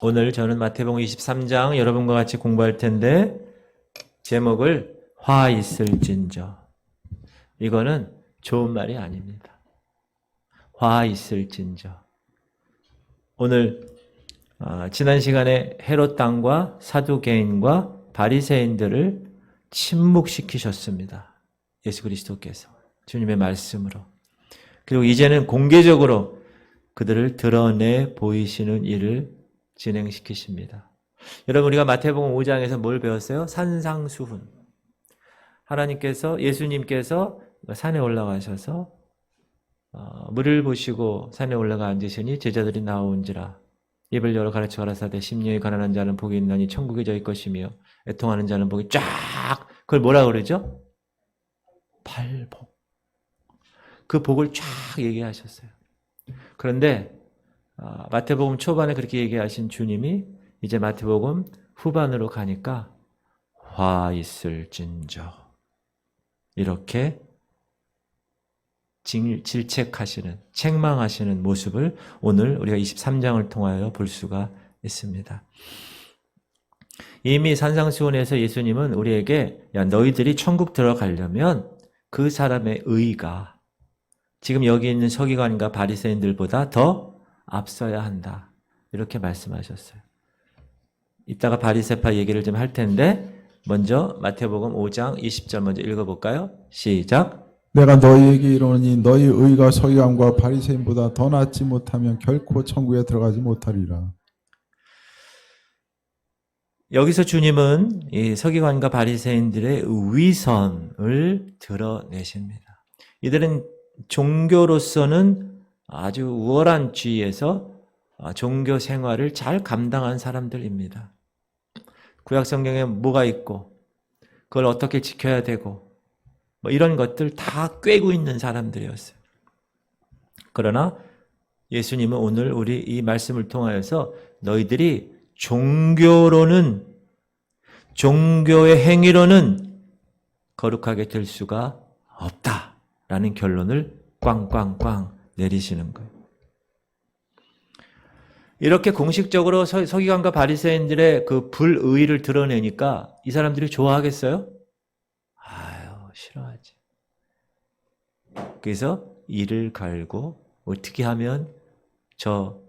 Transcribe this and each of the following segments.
오늘 저는 마태복음 23장 여러분과 같이 공부할 텐데 제목을 화 있을진저. 이거는 좋은 말이 아닙니다. 화 있을진저. 오늘 지난 시간에 헤롯 왕과 사두개인과 바리새인들을 침묵시키셨습니다. 예수 그리스도께서 주님의 말씀으로. 그리고 이제는 공개적으로 그들을 드러내 보이시는 일을 진행시키십니다. 여러분, 우리가 마태복음 5장에서 뭘 배웠어요? 산상수훈. 하나님께서, 예수님께서 산에 올라가셔서 물을 보시고 산에 올라가 앉으시니 제자들이 나오온지라. 입을 열어 가르쳐 가라사대 심령이 가난한 자는 복이 있나니 천국이 저희 것이며 애통하는 자는 복이 쫙. 그걸 뭐라 그러죠? 팔복. 그 복을 쫙 얘기하셨어요. 그런데 마태복음 초반에 그렇게 얘기하신 주님이 이제 마태복음 후반으로 가니까 화 있을진저 이렇게 질책하시는, 책망하시는 모습을 오늘 우리가 23장을 통하여 볼 수가 있습니다. 이미 산상수훈에서 예수님은 우리에게 야, 너희들이 천국 들어가려면 그 사람의 의가 지금 여기 있는 서기관과 바리새인들보다 더 앞서야 한다. 이렇게 말씀하셨어요. 이따가 바리새파 얘기를 좀 할 텐데 먼저 마태복음 5장 20절 먼저 읽어볼까요? 시작. 내가 너희에게 이르노니 너희 의가 서기관과 바리새인보다 더 낫지 못하면 결코 천국에 들어가지 못하리라. 여기서 주님은 이 서기관과 바리새인들의 위선을 드러내십니다. 이들은 종교로서는 아주 우월한 지위에서 종교 생활을 잘 감당한 사람들입니다. 구약 성경에 뭐가 있고 그걸 어떻게 지켜야 되고 뭐 이런 것들 다 꿰고 있는 사람들이었어요. 그러나 예수님은 오늘 우리 이 말씀을 통하여서 너희들이 종교로는, 종교의 행위로는 거룩하게 될 수가 없다라는 결론을 꽝꽝꽝 내리시는 거예요. 이렇게 공식적으로 서기관과 바리새인들의 그 불의를 드러내니까 이 사람들이 좋아하겠어요? 아유, 싫어하지. 그래서 이를 갈고 어떻게 하면 저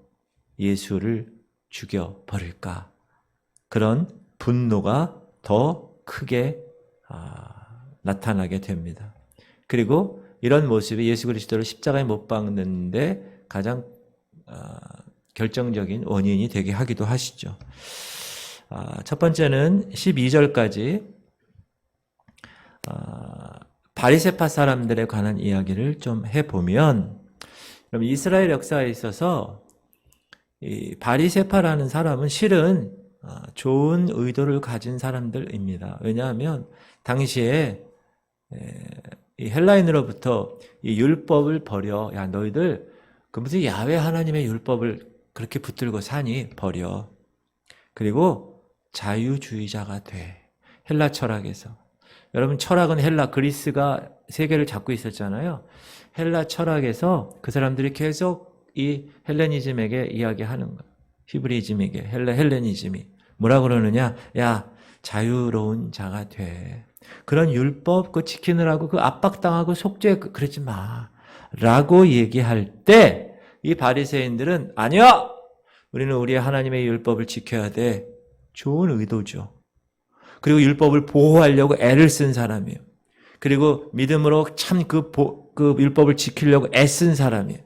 예수를 죽여버릴까? 그런 분노가 더 크게 나타나게 됩니다. 그리고 이런 모습이 예수 그리스도를 십자가에 못 박는데 가장 결정적인 원인이 되게 하기도 하시죠. 첫 번째는 12절까지 바리새파 사람들에 관한 이야기를 좀 해보면, 그럼 이스라엘 역사에 있어서 이 바리새파라는 사람은 실은 좋은 의도를 가진 사람들입니다. 왜냐하면 당시에 이 헬라인으로부터 이 율법을 버려. 야, 너희들 그 무슨 야훼 하나님의 율법을 그렇게 붙들고 사니? 버려. 그리고 자유주의자가 돼. 헬라 철학에서. 여러분, 철학은 헬라, 그리스가 세계를 잡고 있었잖아요. 헬라 철학에서 그 사람들이 계속 이 헬레니즘에게 이야기하는 거예요. 히브리즘에게, 헬레니즘이. 뭐라 그러느냐? 야, 자유로운 자가 돼. 그런 율법 그 지키느라고 그 압박당하고 속죄 그러지 마. 라고 얘기할 때 이 바리새인들은 아니야. 우리는 우리의 하나님의 율법을 지켜야 돼. 좋은 의도죠. 그리고 율법을 보호하려고 애를 쓴 사람이에요. 그리고 믿음으로 참 그 율법을 지키려고 애쓴 사람이에요.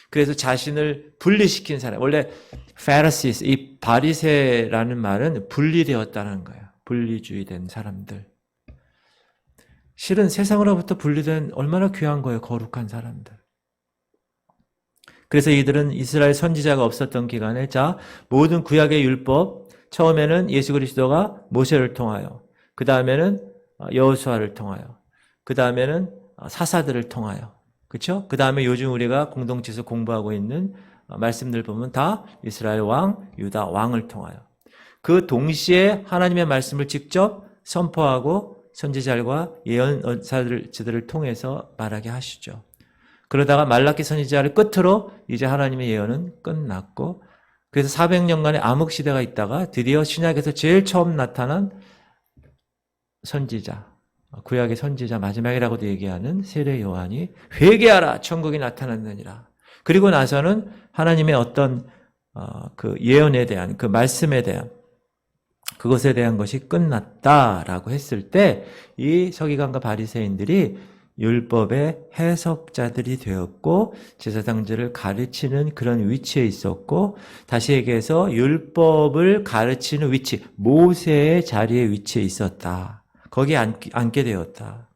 그래서 자신을 분리시킨 사람. 원래 Pharisees, 이 바리새라는 말은 분리되었다는 거예요. 분리주의된 사람들. 실은 세상으로부터 분리된 얼마나 귀한 거예요. 거룩한 사람들. 그래서 이들은 이스라엘 선지자가 없었던 기간에 모든 구약의 율법, 처음에는 예수 그리스도가 모세를 통하여, 그 다음에는 여호수아를 통하여, 그 다음에는 사사들을 통하여, 그렇죠? 그 다음에 요즘 우리가 공동체에서 공부하고 있는 말씀들 보면 다 이스라엘 왕, 유다 왕을 통하여, 그 동시에 하나님의 말씀을 직접 선포하고 선지자들과 예언자들을 통해서 말하게 하시죠. 그러다가 말라기 선지자를 끝으로 이제 하나님의 예언은 끝났고, 그래서 400년간의 암흑 시대가 있다가 드디어 신약에서 제일 처음 나타난 선지자, 구약의 선지자 마지막이라고도 얘기하는 세례 요한이 회개하라 천국이 나타났느니라. 그리고 나서는 하나님의 어떤 그 예언에 대한 그 말씀에 대한 그것에 대한 것이 끝났다라고 했을 때 이 서기관과 바리새인들이 율법의 해석자들이 되었고 제사장들을 가르치는 그런 위치에 있었고 다시 얘기해서 율법을 가르치는 위치, 모세의 자리에 위치해 있었다. 거기에 앉게 되었다.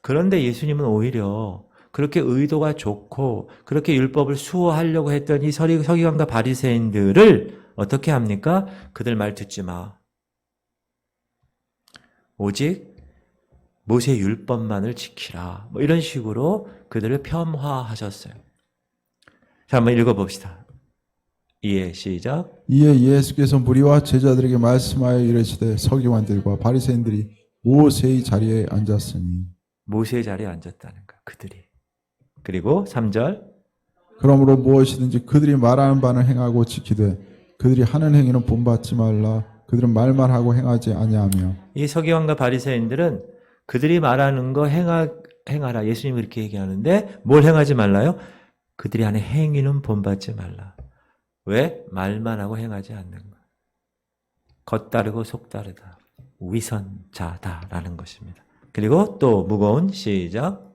그런데 예수님은 오히려 그렇게 의도가 좋고 그렇게 율법을 수호하려고 했던 이 서기관과 바리새인들을 어떻게 합니까? 그들 말 듣지 마. 오직 모세 율법만을 지키라. 뭐 이런 식으로 그들을 폄하하셨어요. 자, 한번 읽어봅시다. 이해 시작. 이에 예수께서 무리와 제자들에게 말씀하여 이르시되 서기관들과 바리새인들이 모세의 자리에 앉았으니 모세의 자리에 앉았다는 거야. 그들이. 그리고 3절. 그러므로 무엇이든지 그들이 말하는 바는 행하고 지키되 그들이 하는 행위는 본받지 말라. 그들은 말만 하고 행하지 아니하며. 이 서기관과 바리새인들은 그들이 말하는 거 행하라. 예수님이 그렇게 얘기하는데 뭘 행하지 말라요? 그들이 하는 행위는 본받지 말라. 왜? 말만 하고 행하지 않는 거야. 겉다르고 속다르다. 위선자다라는 것입니다. 그리고 또 무거운 시작.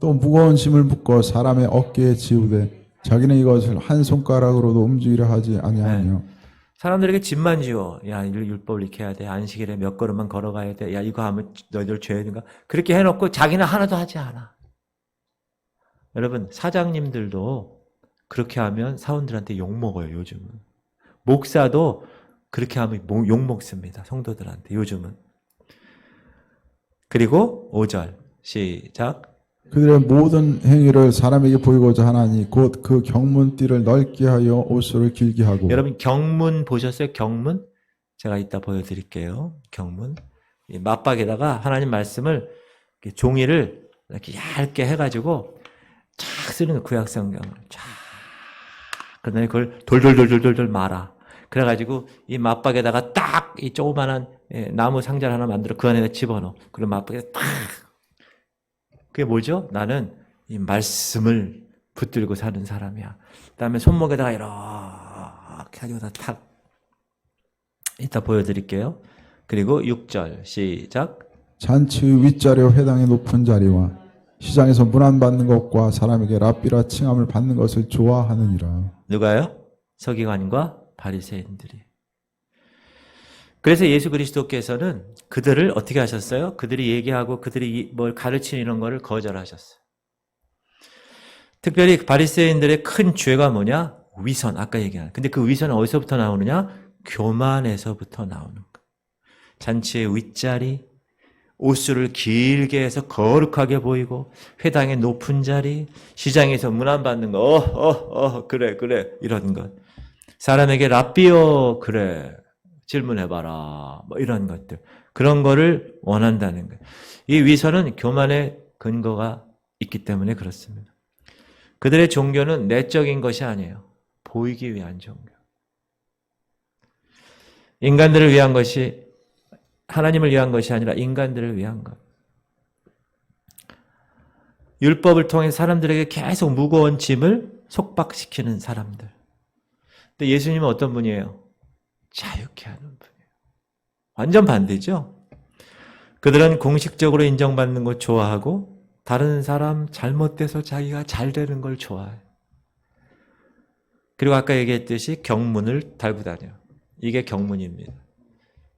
또 무거운 짐을 묶어 사람의 어깨에 지우되 자기는 이것을 한 손가락으로도 움직이려 하지 아니하며. 사람들에게 짐만 지워. 야, 율법을 이렇게 해야 돼. 안식일에 몇 걸음만 걸어가야 돼. 야, 이거 하면 너희들 죄인가? 그렇게 해놓고 자기는 하나도 하지 않아. 여러분, 사장님들도 그렇게 하면 사원들한테 욕먹어요, 요즘은. 목사도 그렇게 하면 욕먹습니다, 성도들한테, 요즘은. 그리고 5절, 시작. 그들의 모든 행위를 사람에게 보이고자 하나니 곧 그 경문띠를 넓게 하여 옷수를 길게 하고. 여러분 경문 보셨어요? 경문? 제가 이따 보여드릴게요. 경문. 이 맞박에다가 하나님 말씀을 이렇게 종이를 이렇게 얇게 해가지고 쫙 쓰는 구약 성경을 쫙. 그다음에 그걸 돌돌돌돌돌 말아. 그래가지고 이 맞박에다가 딱 이 조그만한 나무 상자를 하나 만들어 그 안에다 집어넣어. 그리고 맞박에 딱. 그게 뭐죠? 나는 이 말씀을 붙들고 사는 사람이야. 그 다음에 손목에다가 이렇게 가지고 다 탁. 이따 보여드릴게요. 그리고 6절 시작. 잔치의 윗자리와 회당의 높은 자리와 시장에서 문안받는 것과 사람에게 랍비라 칭함을 받는 것을 좋아하느니라. 누가요? 서기관과 바리새인들이. 그래서 예수 그리스도께서는 그들을 어떻게 하셨어요? 그들이 얘기하고 그들이 뭘 가르치는 이런 거를 거절하셨어요. 특별히 바리새인들의 큰 죄가 뭐냐? 위선, 아까 얘기한. 근데 그 위선은 어디서부터 나오느냐? 교만에서부터 나오는 거예요. 잔치의 윗자리, 옷수를 길게 해서 거룩하게 보이고, 회당의 높은 자리, 시장에서 문안 받는 거, 그래, 이런 것. 사람에게 랍비요, 그래, 질문해봐라, 뭐 이런 것들. 그런 거를 원한다는 거예요. 이 위선은 교만의 근거가 있기 때문에 그렇습니다. 그들의 종교는 내적인 것이 아니에요. 보이기 위한 종교. 인간들을 위한 것이, 하나님을 위한 것이 아니라 인간들을 위한 것. 율법을 통해 사람들에게 계속 무거운 짐을 속박시키는 사람들. 근데 예수님은 어떤 분이에요? 자유케 하는 분이에요. 완전 반대죠? 그들은 공식적으로 인정받는 거 좋아하고 다른 사람 잘못돼서 자기가 잘 되는 걸 좋아해요. 그리고 아까 얘기했듯이 경문을 달고 다녀요. 이게 경문입니다.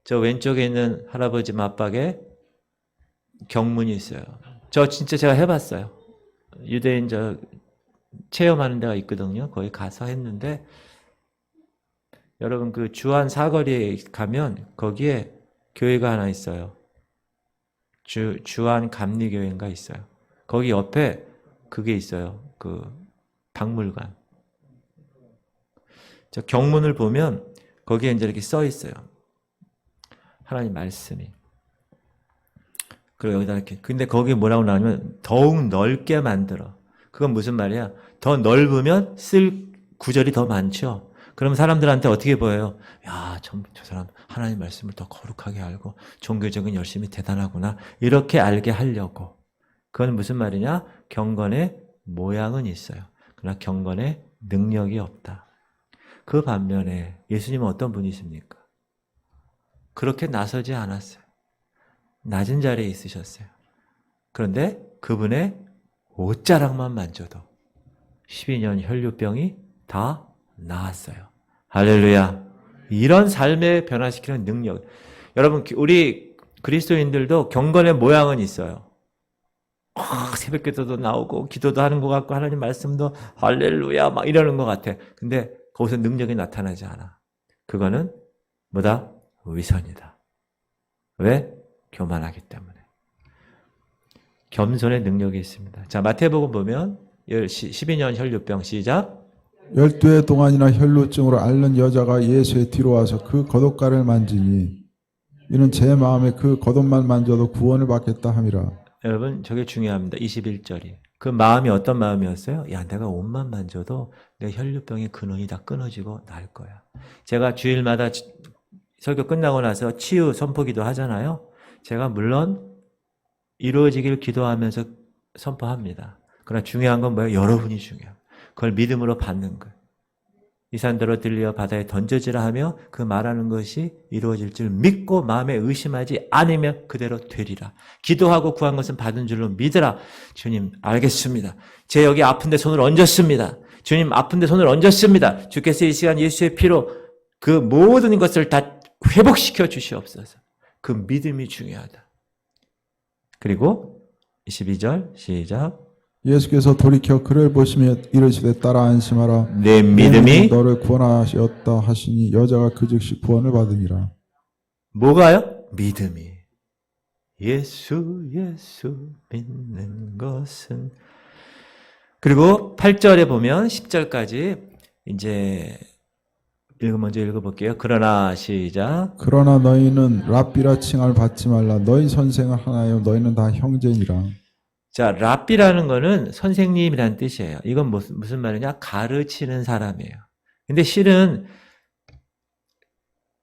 저 왼쪽에 있는 할아버지 맞박에 경문이 있어요. 저 진짜 제가 해봤어요. 유대인 저 체험하는 데가 있거든요. 거기 가서 했는데 여러분 그 주안 사거리에 가면 거기에 교회가 하나 있어요. 주안 감리교회인가 있어요. 거기 옆에 그게 있어요. 그 박물관. 저 경문을 보면 거기에 이제 이렇게 써 있어요. 하나님 말씀이. 그리고 여기다 이렇게. 근데 거기 뭐라고 나오냐면 더욱 넓게 만들어. 그건 무슨 말이야? 더 넓으면 쓸 구절이 더 많죠. 그럼 사람들한테 어떻게 보여요? 야, 저 사람 하나님 말씀을 더 거룩하게 알고 종교적인 열심이 대단하구나. 이렇게 알게 하려고. 그건 무슨 말이냐? 경건의 모양은 있어요. 그러나 경건의 능력이 없다. 그 반면에 예수님은 어떤 분이십니까? 그렇게 나서지 않았어요. 낮은 자리에 있으셨어요. 그런데 그분의 옷자락만 만져도 12년 혈류병이 다 나았어요. 할렐루야. 이런 삶에 변화시키는 능력. 여러분, 우리 그리스도인들도 경건의 모양은 있어요. 새벽 기도도 나오고 기도도 하는 것 같고 하나님 말씀도 할렐루야 막 이러는 것 같아. 근데 거기서 능력이 나타나지 않아. 그거는 뭐다? 위선이다. 왜? 교만하기 때문에. 겸손의 능력이 있습니다. 자, 마태복음 보면 12년 혈류병 시작. 12해 동안이나 혈루증으로 앓는 여자가 예수의 뒤로 와서 그 겉옷가를 만지니 이는 제 마음에 그 겉옷만 만져도 구원을 받겠다 함이라. 여러분, 저게 중요합니다. 21절이. 그 마음이 어떤 마음이었어요? 야, 내가 옷만 만져도 내 혈류병의 근원이 다 끊어지고 나을 거야. 제가 주일마다 설교 끝나고 나서 치유 선포기도 하잖아요. 제가 물론 이루어지길 기도하면서 선포합니다. 그러나 중요한 건 뭐예요? 여러분이 중요해요. 그걸 믿음으로 받는 거예요. 이 산더러 들려 바다에 던져지라 하며 그 말하는 것이 이루어질 줄 믿고 마음에 의심하지 않으면 그대로 되리라. 기도하고 구한 것은 받은 줄로 믿으라. 주님, 알겠습니다. 제 여기 아픈데 손을 얹었습니다. 주님, 아픈데 손을 얹었습니다. 주께서 이 시간 예수의 피로 그 모든 것을 다 회복시켜 주시옵소서. 그 믿음이 중요하다. 그리고 22절 시작. 예수께서 돌이켜 그를 보시며 이르시되 따라 안심하라. 내 믿음이 너를 구원하시었다 하시니 여자가 그 즉시 구원을 받으니라. 뭐가요? 믿음이. 예수 믿는 것은. 그리고 8절에 보면 10절까지 이제 먼저 읽어볼게요. 그러나 시작. 그러나 너희는 랍비라 칭함을 받지 말라. 너희 선생은 하나요. 너희는 다 형제니라. 자, 랍비라는 거는 선생님이라는 뜻이에요. 이건 무슨 말이냐? 가르치는 사람이에요. 근데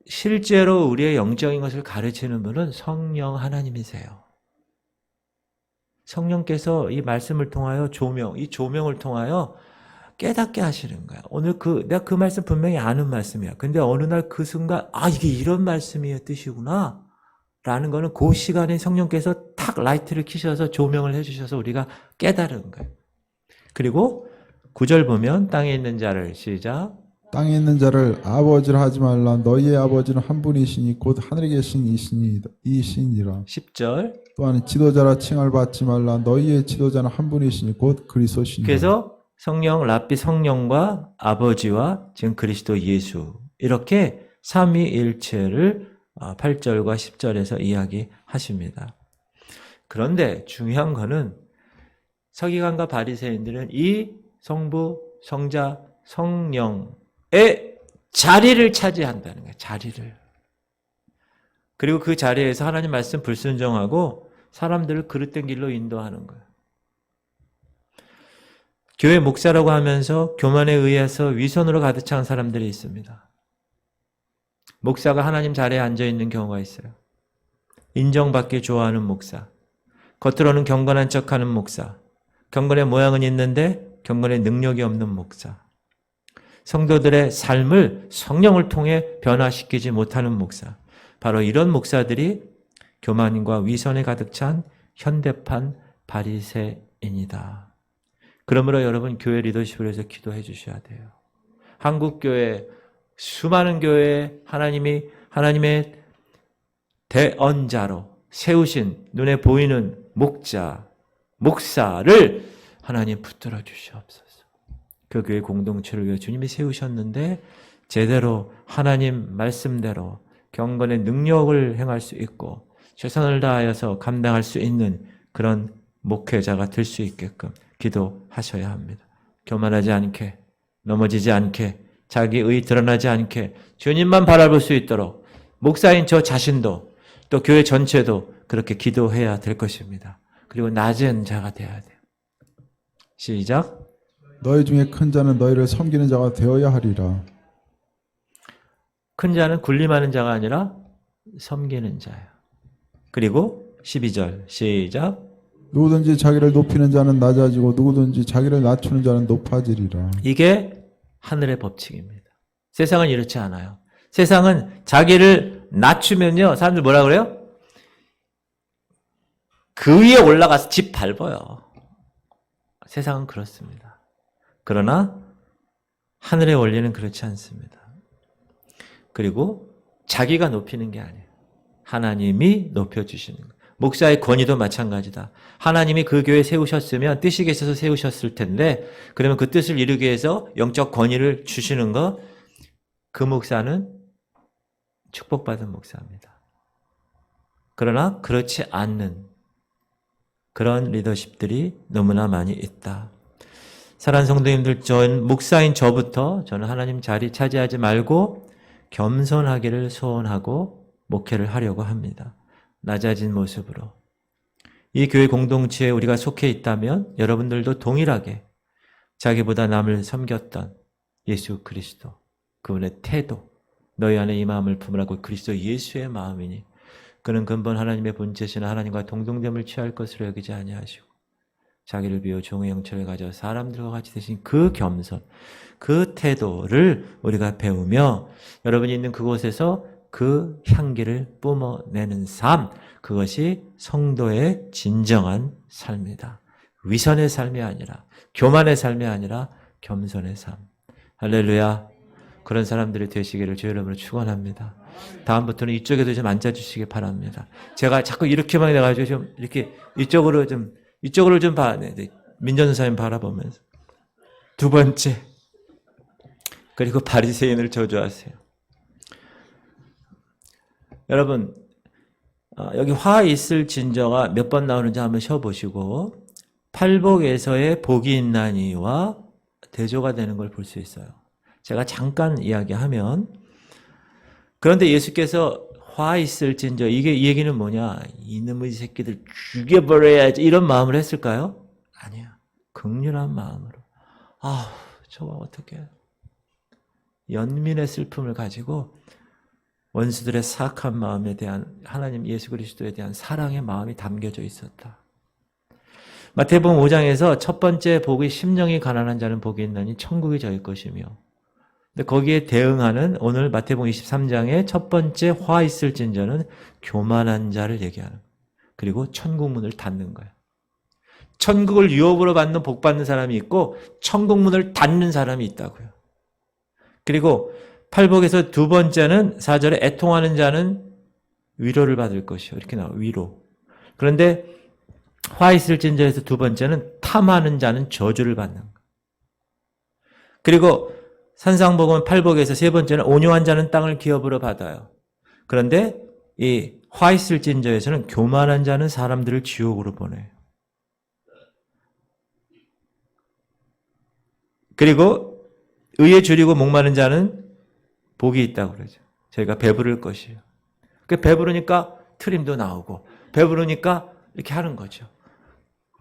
실제로 우리의 영적인 것을 가르치는 분은 성령 하나님이세요. 성령께서 이 말씀을 통하여 이 조명을 통하여 깨닫게 하시는 거야. 오늘 내가 그 말씀 분명히 아는 말씀이야. 근데 어느 날 그 순간, 이게 이런 말씀이의 뜻이구나. 라는 거는 그 시간에 성령께서 탁 라이트를 켜셔서 조명을 해주셔서 우리가 깨달은 거예요. 그리고 9절 보면 땅에 있는 자를 시작. 땅에 있는 자를 아버지라 하지 말라. 너희의 아버지는 한 분이시니 곧 하늘에 계신 이신이라. 10절. 또한 지도자라 칭함을 받지 말라. 너희의 지도자는 한 분이시니 곧 그리스도시니라. 그래서 성령, 랍비 성령과 아버지와 지금 그리스도 예수 이렇게 삼위일체를 8절과 10절에서 이야기하십니다. 그런데 중요한 거는 서기관과 바리새인들은 이 성부, 성자, 성령의 자리를 차지한다는 거예요. 자리를. 그리고 그 자리에서 하나님 말씀 불순종하고 사람들을 그릇된 길로 인도하는 거예요. 교회 목사라고 하면서 교만에 의해서 위선으로 가득 찬 사람들이 있습니다. 목사가 하나님 자리에 앉아있는 경우가 있어요. 인정받기 좋아하는 목사, 겉으로는 경건한 척하는 목사, 경건의 모양은 있는데 경건의 능력이 없는 목사, 성도들의 삶을 성령을 통해 변화시키지 못하는 목사, 바로 이런 목사들이 교만과 위선에 가득 찬 현대판 바리새인이다. 그러므로 여러분 교회 리더십을 위해서 기도해 주셔야 돼요. 한국교회, 수많은 교회에 하나님의 대언자로 세우신 눈에 보이는 목사를 하나님 붙들어 주시옵소서. 그 교회 공동체를 위해 주님이 세우셨는데 제대로 하나님 말씀대로 경건의 능력을 행할 수 있고 최선을 다하여서 감당할 수 있는 그런 목회자가 될 수 있게끔 기도하셔야 합니다. 교만하지 않게, 넘어지지 않게, 자기의 드러나지 않게 주님만 바라볼 수 있도록 목사인 저 자신도 또 교회 전체도 그렇게 기도해야 될 것입니다. 그리고 낮은 자가 되어야 돼요. 시작. 너희 중에 큰 자는 너희를 섬기는 자가 되어야 하리라. 큰 자는 군림하는 자가 아니라 섬기는 자예요. 그리고 12절 시작. 누구든지 자기를 높이는 자는 낮아지고 누구든지 자기를 낮추는 자는 높아지리라. 이게 하늘의 법칙입니다. 세상은 이렇지 않아요. 세상은 자기를 낮추면요, 사람들 뭐라 그래요? 그 위에 올라가서 집 밟아요. 세상은 그렇습니다. 그러나 하늘의 원리는 그렇지 않습니다. 그리고 자기가 높이는 게 아니에요. 하나님이 높여주시는 거예요. 목사의 권위도 마찬가지다. 하나님이 그 교회 세우셨으면 뜻이 계셔서 세우셨을 텐데, 그러면 그 뜻을 이루기 위해서 영적 권위를 주시는 거, 그 목사는 축복받은 목사입니다. 그러나 그렇지 않는 그런 리더십들이 너무나 많이 있다. 사랑하는 성도님들, 목사인 저부터 저는 하나님 자리 차지하지 말고 겸손하기를 소원하고 목회를 하려고 합니다. 낮아진 모습으로. 이 교회 공동체에 우리가 속해 있다면 여러분들도 동일하게 자기보다 남을 섬겼던 예수 그리스도, 그분의 태도, 너희 안에 이 마음을 품으라고 그리스도 예수의 마음이니 그는 근본 하나님의 본체시나 하나님과 동등됨을 취할 것으로 여기지 아니하시고 자기를 비워 종의 형체를 가져 사람들과 같이 되신 그 겸손, 그 태도를 우리가 배우며 여러분이 있는 그곳에서 그 향기를 뿜어내는 삶, 그것이 성도의 진정한 삶이다. 위선의 삶이 아니라, 교만의 삶이 아니라 겸손의 삶. 할렐루야. 그런 사람들이 되시기를 주의 이름으로 축원합니다. 다음부터는 이쪽에도 좀 앉아주시기 바랍니다. 제가 자꾸 이렇게만 해가지고 좀 이렇게 이쪽으로 좀 봐. 네, 민전사님 바라보면서. 두 번째. 그리고 바리새인을 저주하세요. 여러분, 여기 화 있을 진저가 몇 번 나오는지 한번 쉬어보시고 팔복에서의 복이 있나니와 대조가 되는 걸 볼 수 있어요. 제가 잠깐 이야기하면, 그런데 예수께서 화 있을 진저, 이 얘기는 뭐냐? 이놈의 새끼들 죽여버려야지 이런 마음을 했을까요? 아니야. 극렬한 마음으로. 저거 어떻게 연민의 슬픔을 가지고 원수들의 사악한 마음에 대한 하나님 예수 그리스도에 대한 사랑의 마음이 담겨져 있었다. 마태복음 5장에서 첫 번째 복이 심령이 가난한 자는 복이 있나니 천국이 저희 것이며, 근데 거기에 대응하는 오늘 마태복음 23장의 첫 번째 화 있을 진저는 교만한 자를 얘기하는 거예요. 그리고 천국 문을 닫는 거예요. 천국을 유업으로 받는 복 받는 사람이 있고 천국 문을 닫는 사람이 있다고요. 그리고 팔복에서 두 번째는 4절에 애통하는 자는 위로를 받을 것이요. 이렇게 나와요. 위로. 그런데 화 있을 진저에서 두 번째는 탐하는 자는 저주를 받는 거예요. 그리고 산상복음 팔복에서 세 번째는 온유한 자는 땅을 기업으로 받아요. 그런데 이 화 있을 진저에서는 교만한 자는 사람들을 지옥으로 보내요. 그리고 의에 줄이고 목마른 자는 복이 있다고 그러죠. 저희가 배부를 것이에요. 배부르니까 트림도 나오고 배부르니까 이렇게 하는 거죠.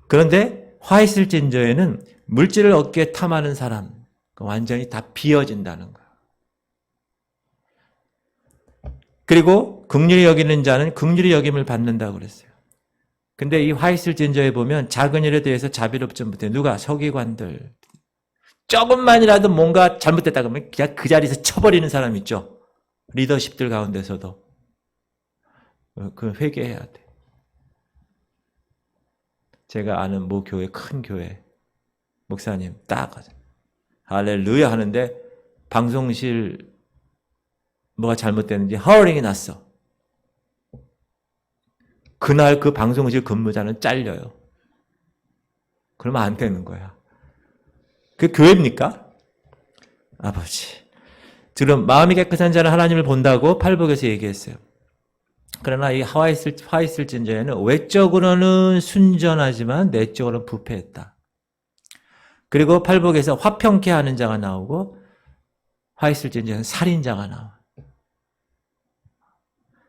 그런데 화 있을 진저에는 물질을 얻기에 탐하는 사람 완전히 다 비어진다는 거예요. 그리고 긍휼히 여기는 자는 긍휼히 여김을 받는다고 그랬어요. 근데 이 화 있을 진저에 보면 작은 일에 대해서 자비롭지 못해. 누가? 서기관들. 조금만이라도 뭔가 잘못됐다 그러면 그냥 그 자리에서 쳐버리는 사람 있죠. 리더십들 가운데서도. 그 회개해야 돼. 제가 아는 모 교회, 큰 교회 목사님 딱 할렐루야 하는데 방송실 뭐가 잘못됐는지 하워링이 났어. 그날 그 방송실 근무자는 잘려요. 그러면 안 되는 거야. 그게 교회입니까? 아버지. 지금 마음이 깨끗한 자는 하나님을 본다고 팔복에서 얘기했어요. 그러나 이 화 있을 진저에는 외적으로는 순전하지만 내적으로는 부패했다. 그리고 팔복에서 화평케 하는 자가 나오고 화 있을 진저에는 살인자가 나와.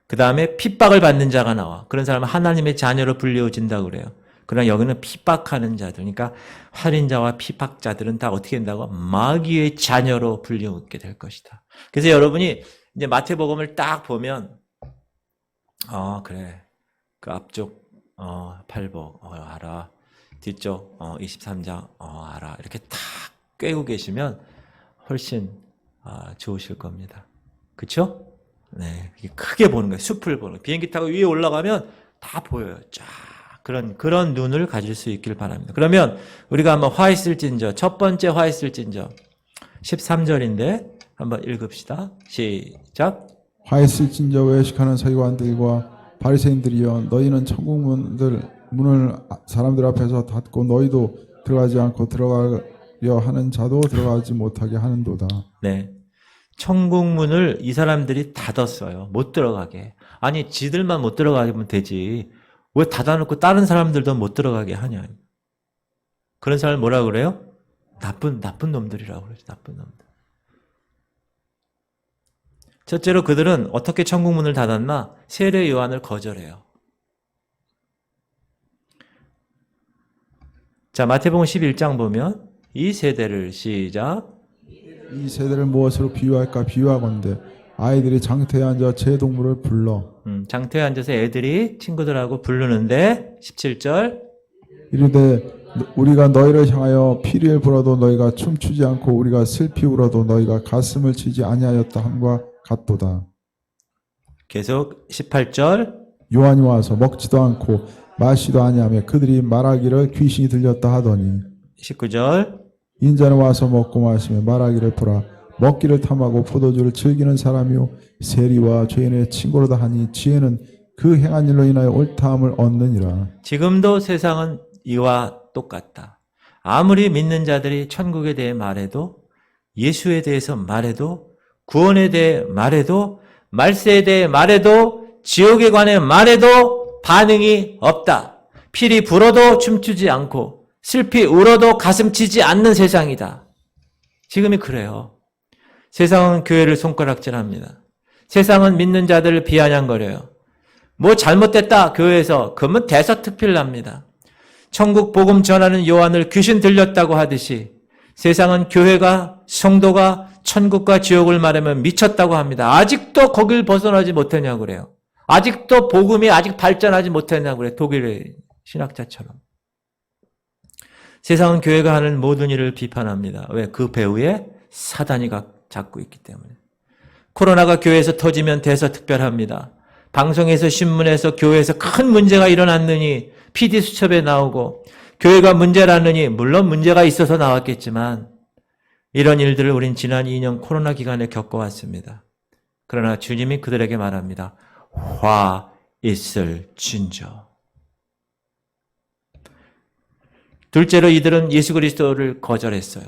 그 다음에 핍박을 받는 자가 나와. 그런 사람은 하나님의 자녀로 불리워진다고 그래요. 그러나 여기는 핍박하는 자들, 그러니까 살인자와 핍박자들은 다 어떻게 된다고? 마귀의 자녀로 불리우게 될 것이다. 그래서 여러분이 이제 마태복음을 딱 보면 그래. 그 앞쪽 8복 알아. 뒤쪽 23장 알아. 이렇게 딱 꿰고 계시면 훨씬 좋으실 겁니다. 그쵸? 네, 크게 보는 거예요. 숲을 보는 거예요. 비행기 타고 위에 올라가면 다 보여요. 쫙 그런 눈을 가질 수 있길 바랍니다. 그러면 우리가 한번 화 있을진저, 첫 번째 화 있을진저 13절인데 한번 읽읍시다. 시작. 화 있을진저 외식하는 서기관들과 바리새인들이여 너희는 천국 문을 사람들 앞에서 닫고 너희도 들어가지 않고 들어가려 하는 자도 들어가지 못하게 하는도다. 네. 천국 문을 이 사람들이 닫았어요. 못 들어가게. 아니, 지들만 못 들어가면 되지. 왜 닫아놓고 다른 사람들도 못 들어가게 하냐. 그런 사람 뭐라 그래요? 나쁜 놈들이라고 그러죠. 나쁜 놈들. 첫째로 그들은 어떻게 천국 문을 닫았나? 세례 요한을 거절해요. 자, 마태복음 11장 보면 이 세대를 시작. 이 세대를 무엇으로 비유할까 비유하건대 아이들이 장터에 앉아 제 동물을 불러 장터에 앉아서 애들이 친구들하고 부르는데 17절 이르되 우리가 너희를 향하여 피리를 불어도 너희가 춤추지 않고 우리가 슬피 울어도 너희가 가슴을 치지 아니하였다 함과 같도다. 계속 18절 요한이 와서 먹지도 않고 마시도 아니하며 그들이 말하기를 귀신이 들렸다 하더니 19절 인자는 와서 먹고 마시며 말하기를 보라 먹기를 탐하고 포도주를 즐기는 사람이요 세리와 죄인의 친구로다 하니 지혜는 그 행한 일로 인하여 옳다함을 얻느니라. 지금도 세상은 이와 똑같다. 아무리 믿는 자들이 천국에 대해 말해도 예수에 대해서 말해도 구원에 대해 말해도 말세에 대해 말해도 지옥에 관해 말해도 반응이 없다. 피리 불어도 춤추지 않고 슬피 울어도 가슴 치지 않는 세상이다. 지금이 그래요. 세상은 교회를 손가락질합니다. 세상은 믿는 자들을 비아냥거려요. 뭐 잘못됐다 교회에서 그러면 대서특필 납니다. 천국 복음 전하는 요한을 귀신 들렸다고 하듯이 세상은 교회가 성도가 천국과 지옥을 말하면 미쳤다고 합니다. 아직도 거길 벗어나지 못했냐고 그래요. 아직도 복음이 아직 발전하지 못했냐고 그래요. 독일의 신학자처럼. 세상은 교회가 하는 모든 일을 비판합니다. 왜? 그 배후에 사단이 잡고 있기 때문에. 코로나가 교회에서 터지면 대서특별합니다. 방송에서 신문에서 교회에서 큰 문제가 일어났느니 PD수첩에 나오고 교회가 문제라느니 물론 문제가 있어서 나왔겠지만 이런 일들을 우린 지난 2년 코로나 기간에 겪어왔습니다. 그러나 주님이 그들에게 말합니다. 화 있을진저. 둘째로 이들은 예수 그리스도를 거절했어요.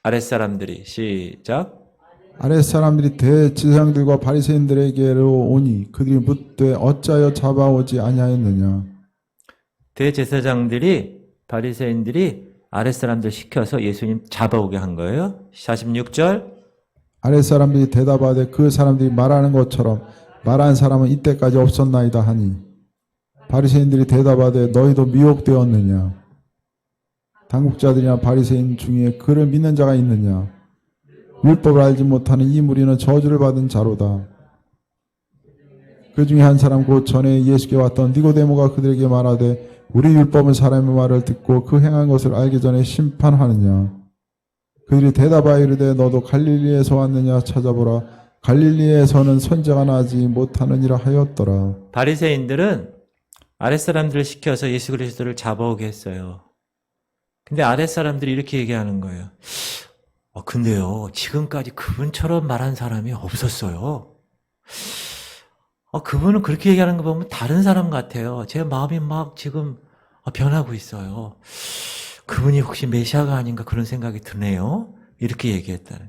아랫사람들이 시작. 아랫사람들이 대제사장들과 바리새인들에게로 오니 그들이 묻되 어찌하여 잡아오지 아니하였느냐. 대제사장들이 바리새인들이 아랫사람들 시켜서 예수님 잡아오게 한 거예요. 46절 아랫사람들이 대답하되 그 사람들이 말하는 것처럼 말한 사람은 이때까지 없었나이다 하니 바리새인들이 대답하되 너희도 미혹되었느냐. 당국자들이나 바리새인 중에 그를 믿는 자가 있느냐. 율법을 알지 못하는 이 무리는 저주를 받은 자로다. 그 중에 한 사람 곧 전에 예수께 왔던 니고데모가 그들에게 말하되 우리 율법은 사람의 말을 듣고 그 행한 것을 알기 전에 심판하느냐. 그들이 대답하여 이르되 너도 갈릴리에서 왔느냐 찾아보라. 갈릴리에서는 선지자가 나지 못하느니라 하였더라. 바리새인들은 아랫사람들을 시켜서 예수 그리스도를 잡아오게 했어요. 근데 아랫사람들이 이렇게 얘기하는 거예요. 근데요, 지금까지 그분처럼 말한 사람이 없었어요. 그분은 그렇게 얘기하는 거 보면 다른 사람 같아요. 제 마음이 막 지금 변하고 있어요. 그분이 혹시 메시아가 아닌가 그런 생각이 드네요. 이렇게 얘기했다는.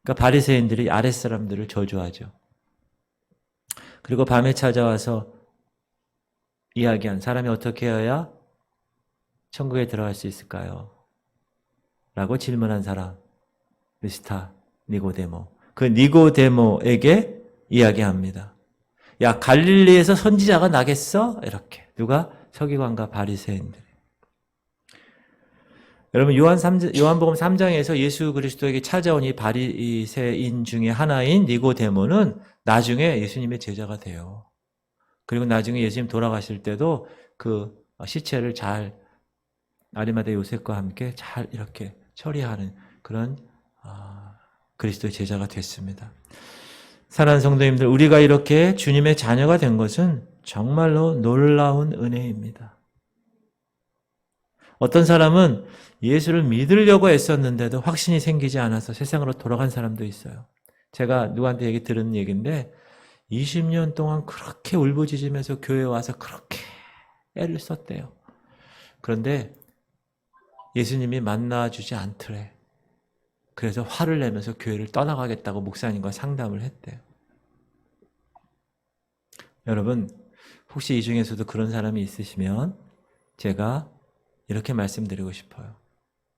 그러니까 바리새인들이 아랫사람들을 저주하죠. 그리고 밤에 찾아와서 이야기한 사람이 어떻게 해야 천국에 들어갈 수 있을까요? 라고 질문한 사람. 르스타 니고데모. 그 니고데모에게 이야기합니다. 야, 갈릴리에서 선지자가 나겠어? 이렇게. 누가? 서기관과 바리새인들. 여러분 요한복음 3장에서 예수 그리스도에게 찾아온 이 바리새인 중에 하나인 니고데모는 나중에 예수님의 제자가 돼요. 그리고 나중에 예수님 돌아가실 때도 그 시체를 잘 아리마대 요셉과 함께 잘 이렇게 처리하는 그런 그리스도의 제자가 됐습니다. 사랑하는 성도님들, 우리가 이렇게 주님의 자녀가 된 것은 정말로 놀라운 은혜입니다. 어떤 사람은 예수를 믿으려고 애썼는데도 확신이 생기지 않아서 세상으로 돌아간 사람도 있어요. 제가 누구한테 얘기 들은 얘기인데 20년 동안 그렇게 울부짖으면서 교회에 와서 그렇게 애를 썼대요. 그런데 예수님이 만나주지 않더래. 그래서 화를 내면서 교회를 떠나가겠다고 목사님과 상담을 했대요. 여러분, 혹시 이 중에서도 그런 사람이 있으시면 제가 이렇게 말씀드리고 싶어요.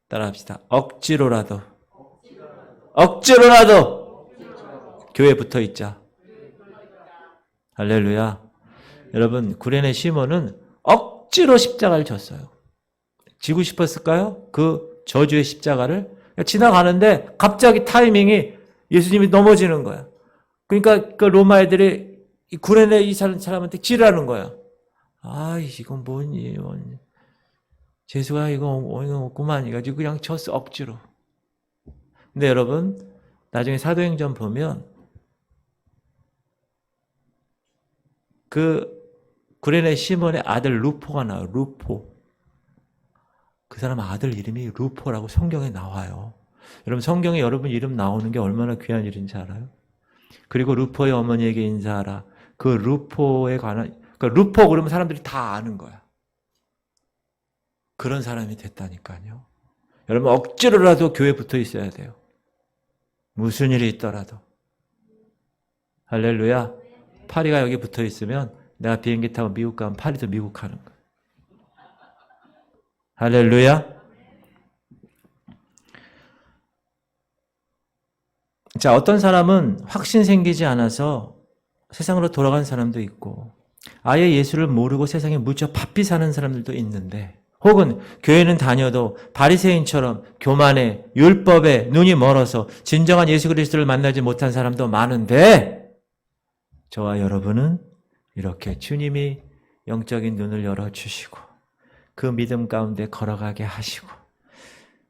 따라합시다. 억지로라도 교회에 붙어 있자. 할렐루야. 여러분, 구레네 시몬은 억지로 십자가를 졌어요. 지고 싶었을까요? 그 저주의 십자가를? 지나가는데 갑자기 타이밍이 예수님이 넘어지는 거야. 그러니까 그 로마 애들이 이 구레네 이 사람한테 지라는 거야. 이건 뭐니? 재수가 이거 없구만. 이가지고 그냥 졌어, 억지로. 근데 여러분, 나중에 사도행전 보면 그 구레네 시몬의 아들 루포가 나와요. 루포. 그 사람 아들 이름이 루포라고 성경에 나와요. 여러분, 성경에 여러분 이름 나오는 게 얼마나 귀한 일인지 알아요? 그리고 루포의 어머니에게 인사하라. 그 루포에 관한, 루포 그러면 사람들이 다 아는 거야. 그런 사람이 됐다니까요. 여러분, 억지로라도 교회에 붙어 있어야 돼요. 무슨 일이 있더라도. 할렐루야. 파리가 여기 붙어 있으면 내가 비행기 타고 미국 가면 파리도 미국 가는 거야. 할렐루야. 자, 어떤 사람은 확신 생기지 않아서 세상으로 돌아간 사람도 있고, 아예 예수를 모르고 세상에 무척 바삐 사는 사람들도 있는데, 혹은 교회는 다녀도 바리새인처럼 교만에 율법에 눈이 멀어서 진정한 예수 그리스도를 만나지 못한 사람도 많은데, 저와 여러분은 이렇게 주님이 영적인 눈을 열어주시고 그 믿음 가운데 걸어가게 하시고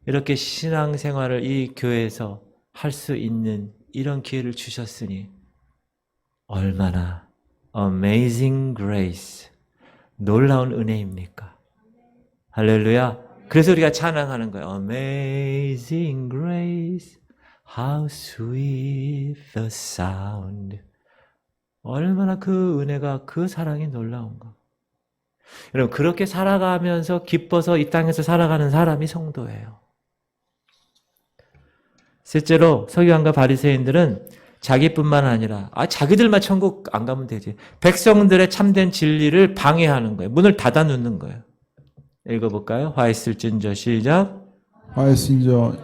이렇게 신앙생활을 이 교회에서 할 수 있는 이런 기회를 주셨으니 얼마나 amazing grace, 놀라운 은혜입니까? 할렐루야. 그래서 우리가 찬양하는 거예요. Amazing grace, how sweet the sound. 얼마나 그 은혜가, 그 사랑이 놀라운가. 여러분, 그렇게 살아가면서 기뻐서 이 땅에서 살아가는 사람이 성도예요. 셋째로 서기관과 바리새인들은 자기뿐만 아니라 자기들만 천국 안 가면 되지. 백성들의 참된 진리를 방해하는 거예요. 문을 닫아 놓는 거예요. 읽어볼까요? 화했을진저 시작. 하였은저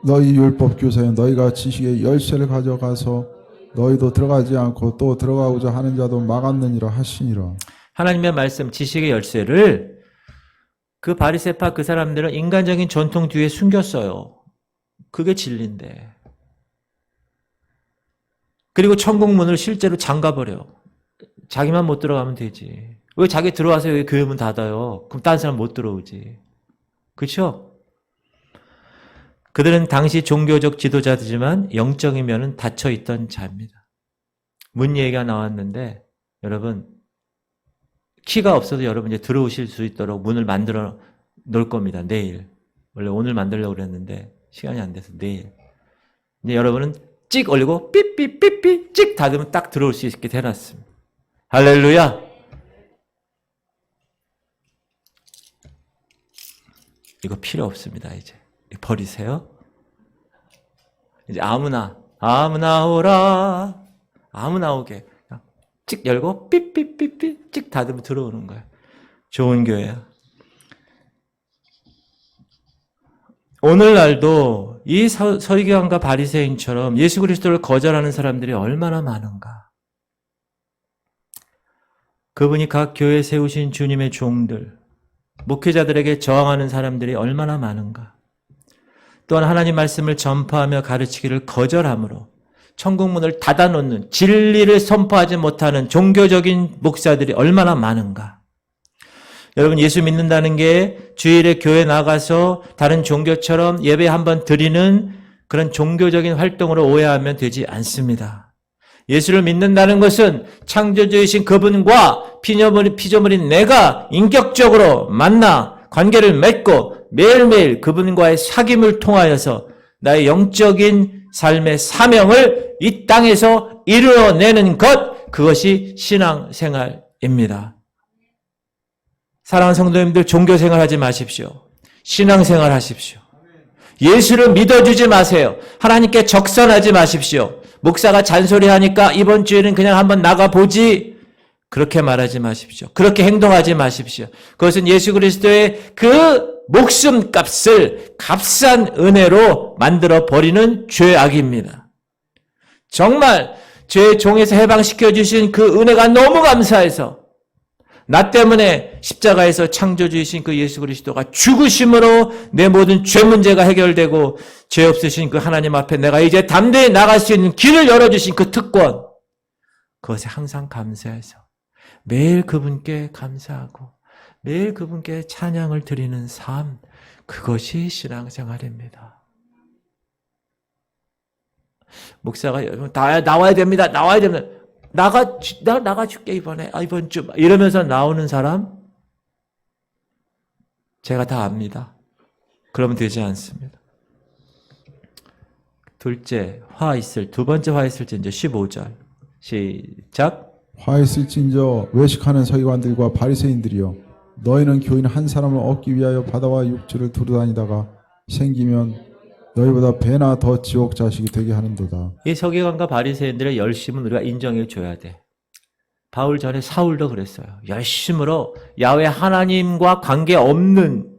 너희 율법 교사여 너희가 지식의 열쇠를 가져가서 너희도 들어가지 않고 또 들어가고자 하는 자도 막았느니라 하시니라. 하나님의 말씀, 지식의 열쇠를 그 바리새파 그 사람들은 인간적인 전통 뒤에 숨겼어요. 그게 진리인데. 그리고 천국문을 실제로 잠가버려. 자기만 못 들어가면 되지. 왜 자기 들어와서 여기 교회 문 닫아요? 그럼 다른 사람 못 들어오지. 그렇죠? 그들은 당시 종교적 지도자들이지만 영적인 면은 닫혀있던 자입니다. 문 얘기가 나왔는데 여러분 키가 없어도 여러분 이제 들어오실 수 있도록 문을 만들어 놓을 겁니다. 내일. 원래 오늘 만들려고 그랬는데 시간이 안 돼서 내일. 이제 여러분은 찍 올리고 삐삐삐삐 찍 닫으면 딱 들어올 수 있게 해놨습니다. 할렐루야. 이거 필요 없습니다. 이제 버리세요. 이제 아무나 오라. 아무나 오게. 찍 열고 삐삐삐삐 찍 닫으면 들어오는 거야. 좋은 교회야. 오늘날도 이 서기관과 바리새인처럼 예수 그리스도를 거절하는 사람들이 얼마나 많은가. 그분이 각 교회에 세우신 주님의 종들, 목회자들에게 저항하는 사람들이 얼마나 많은가. 또한 하나님 말씀을 전파하며 가르치기를 거절함으로 천국문을 닫아놓는, 진리를 선포하지 못하는 종교적인 목사들이 얼마나 많은가. 여러분, 예수 믿는다는 게 주일에 교회 나가서 다른 종교처럼 예배 한번 드리는 그런 종교적인 활동으로 오해하면 되지 않습니다. 예수를 믿는다는 것은 창조주이신 그분과 피조물인 내가 인격적으로 만나 관계를 맺고 매일매일 그분과의 사귐을 통하여서 나의 영적인 삶의 사명을 이 땅에서 이루어내는 것, 그것이 신앙생활입니다. 사랑하는 성도님들, 종교생활 하지 마십시오. 신앙생활 하십시오. 예수를 믿어주지 마세요. 하나님께 적선하지 마십시오. 목사가 잔소리하니까 이번 주에는 그냥 한번 나가보지. 그렇게 말하지 마십시오. 그렇게 행동하지 마십시오. 그것은 예수 그리스도의 그 목숨값을 값싼 은혜로 만들어 버리는 죄악입니다. 정말 죄의 종에서 해방시켜 주신 그 은혜가 너무 감사해서 나 때문에 십자가에서 창조주이신 그 예수 그리스도가 죽으심으로 내 모든 죄 문제가 해결되고 죄 없으신 그 하나님 앞에 내가 이제 담대히 나갈 수 있는 길을 열어주신 그 특권, 그것에 항상 감사해서 매일 그분께 감사하고 매일 그분께 찬양을 드리는 삶, 그것이 신앙생활입니다. 목사가 나와야 됩니다. 나와야 됩니다. 나가줄게 이번 주 이러면서 나오는 사람 제가 다 압니다. 그러면 되지 않습니다. 두 번째 화 있을진저 15절 시작. 화 있을진저 외식하는 서기관들과 바리새인들이여, 너희는 교인 한 사람을 얻기 위하여 바다와 육지를 두루다니다가 생기면 너희보다 배나 더 지옥 자식이 되게 하는도다. 이 서기관과 바리새인들의 열심은 우리가 인정해 줘야 돼. 바울 전에 사울도 그랬어요. 열심으로 야훼 하나님과 관계없는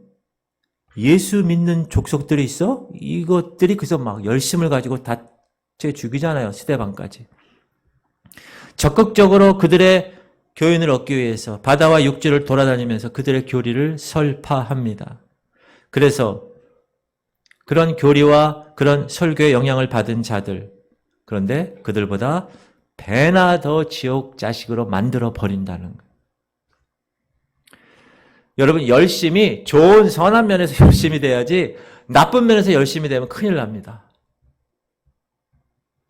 예수 믿는 족속들이 있어? 이것들이 그래서 막 열심을 가지고 다 죽이잖아요. 스데반까지. 적극적으로 그들의 교인을 얻기 위해서 바다와 육지를 돌아다니면서 그들의 교리를 설파합니다. 그래서 그런 교리와 그런 설교의 영향을 받은 자들, 그런데 그들보다 배나 더 지옥 자식으로 만들어 버린다는 거예요. 여러분, 열심히 좋은 선한 면에서 열심히 돼야지 나쁜 면에서 열심히 되면 큰일 납니다.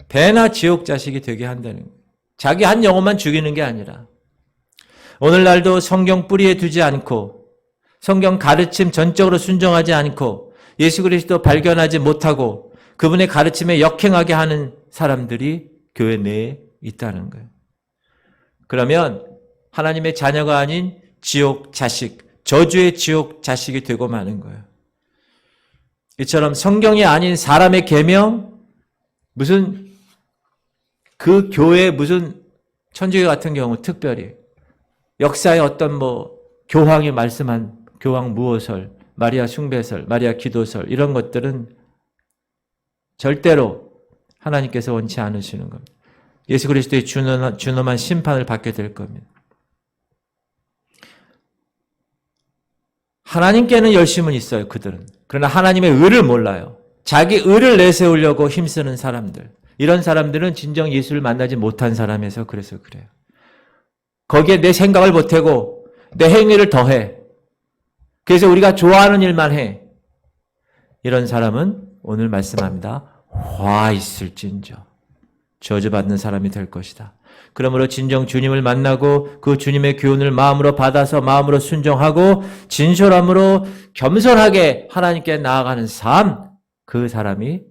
배나 지옥 자식이 되게 한다는 거예요. 자기 한 영혼만 죽이는 게 아니라 오늘날도 성경 뿌리에 두지 않고 성경 가르침 전적으로 순종하지 않고 예수 그리스도 발견하지 못하고 그분의 가르침에 역행하게 하는 사람들이 교회 내에 있다는 거예요. 그러면 하나님의 자녀가 아닌 지옥 자식, 저주의 지옥 자식이 되고 마는 거예요. 이처럼 성경이 아닌 사람의 계명, 무슨 그 교회 무슨 천주교 같은 경우 특별히 역사의 어떤 교황이 말씀한 교황 무호설, 마리아 숭배설, 마리아 기도설 이런 것들은 절대로 하나님께서 원치 않으시는 겁니다. 예수 그리스도의 준엄한 심판을 받게 될 겁니다. 하나님께는 열심은 있어요, 그들은. 그러나 하나님의 의를 몰라요. 자기 의를 내세우려고 힘쓰는 사람들. 이런 사람들은 진정 예수를 만나지 못한 사람에서 그래서 그래요. 거기에 내 생각을 보태고 내 행위를 더해. 그래서 우리가 좋아하는 일만 해. 이런 사람은 오늘 말씀합니다. 화 있을진저 저주받는 사람이 될 것이다. 그러므로 진정 주님을 만나고 그 주님의 교훈을 마음으로 받아서 마음으로 순종하고 진솔함으로 겸손하게 하나님께 나아가는 삶, 그 사람이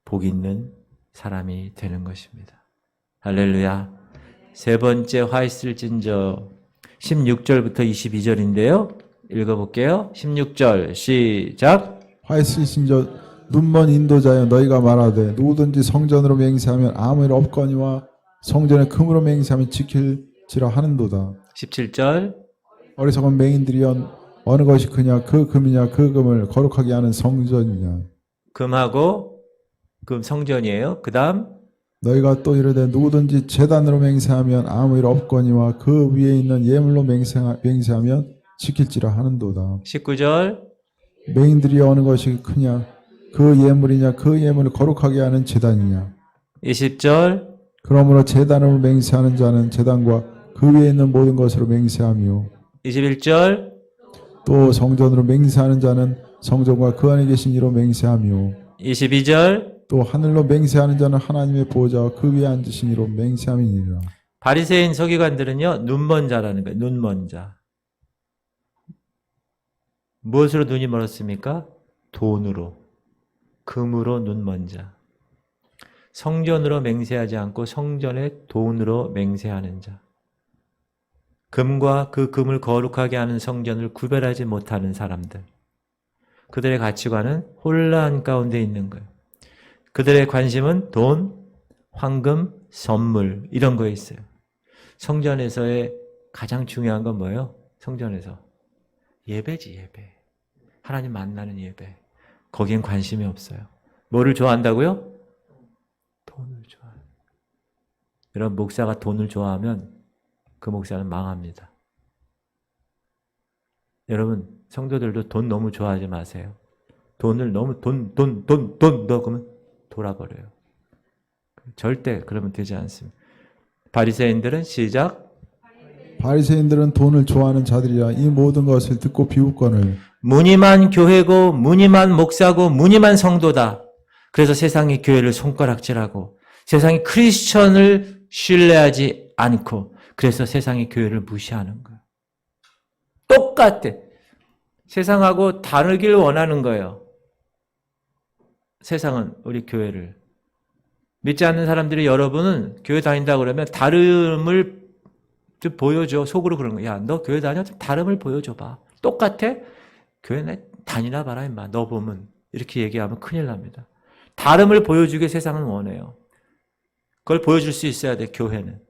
복 있는 사람이 되는 것입니다. 할렐루야. 세 번째 화 있을진저 16절부터 22절인데요. 읽어볼게요. 16절 시작. 화 있을진저 눈먼 인도자여, 너희가 말하되 누구든지 성전으로 맹세하면 아무 일 없거니와 성전에 금으로 맹세하면 지킬지라 하는도다. 17절. 어리석은 맹인들이여, 어느 것이 크냐, 그 금이냐, 그 금을 거룩하게 하는 성전이냐. 금하고 금 성전이에요. 그 다음 너희가 또 이르되 누구든지 제단으로 맹세하면 아무 일 없거니와 그 위에 있는 예물로 맹세하면 지킬지라 하는도다. 19절. 맹인들이 어느 것이 크냐? 그 예물이냐? 그 예물을 거룩하게 하는 제단이냐? 20절. 그러므로 제단으로 맹세하는 자는 제단과 그 위에 있는 모든 것으로 맹세하며 21절. 또 성전으로 맹세하는 자는 성전과 그 안에 계신 이로 맹세하며 22절. 또 하늘로 맹세하는 자는 하나님의 보호자와 그 위에 앉으신 이로 맹세함이니라. 바리새인 서기관들은요, 눈먼 자라는 거예요. 눈먼 자. 무엇으로 눈이 멀었습니까? 돈으로. 금으로 눈먼 자. 성전으로 맹세하지 않고 성전에 돈으로 맹세하는 자. 금과 그 금을 거룩하게 하는 성전을 구별하지 못하는 사람들. 그들의 가치관은 혼란 가운데 있는 거예요. 그들의 관심은 돈, 황금, 선물 이런 거에 있어요. 성전에서의 가장 중요한 건 뭐예요? 성전에서 예배지, 예배. 하나님 만나는 예배. 거기엔 관심이 없어요. 뭐를 좋아한다고요? 돈을 좋아해요. 여러분, 목사가 돈을 좋아하면 그 목사는 망합니다. 여러분, 성도들도 돈 너무 좋아하지 마세요. 돈을 너무 돈 넣으면 돌아버려요. 절대 그러면 되지 않습니다. 바리새인들은 시작. 바리새인들은 돈을 좋아하는 자들이라 이 모든 것을 듣고 비웃거늘 무늬만 교회고 무늬만 목사고 무늬만 성도다. 그래서 세상이 교회를 손가락질하고 세상이 크리스천을 신뢰하지 않고 그래서 세상이 교회를 무시하는 거예요. 똑같아. 세상하고 다르길 원하는 거예요. 세상은 우리 교회를. 믿지 않는 사람들이 여러분은 교회 다닌다 그러면 다름을 좀 보여줘. 속으로 그런 거야. 야, 너 교회 다녀? 좀 다름을 보여줘봐. 똑같아? 교회 다니나 봐라 임마. 너 보면. 이렇게 얘기하면 큰일 납니다. 다름을 보여주게 세상은 원해요. 그걸 보여줄 수 있어야 돼, 교회는.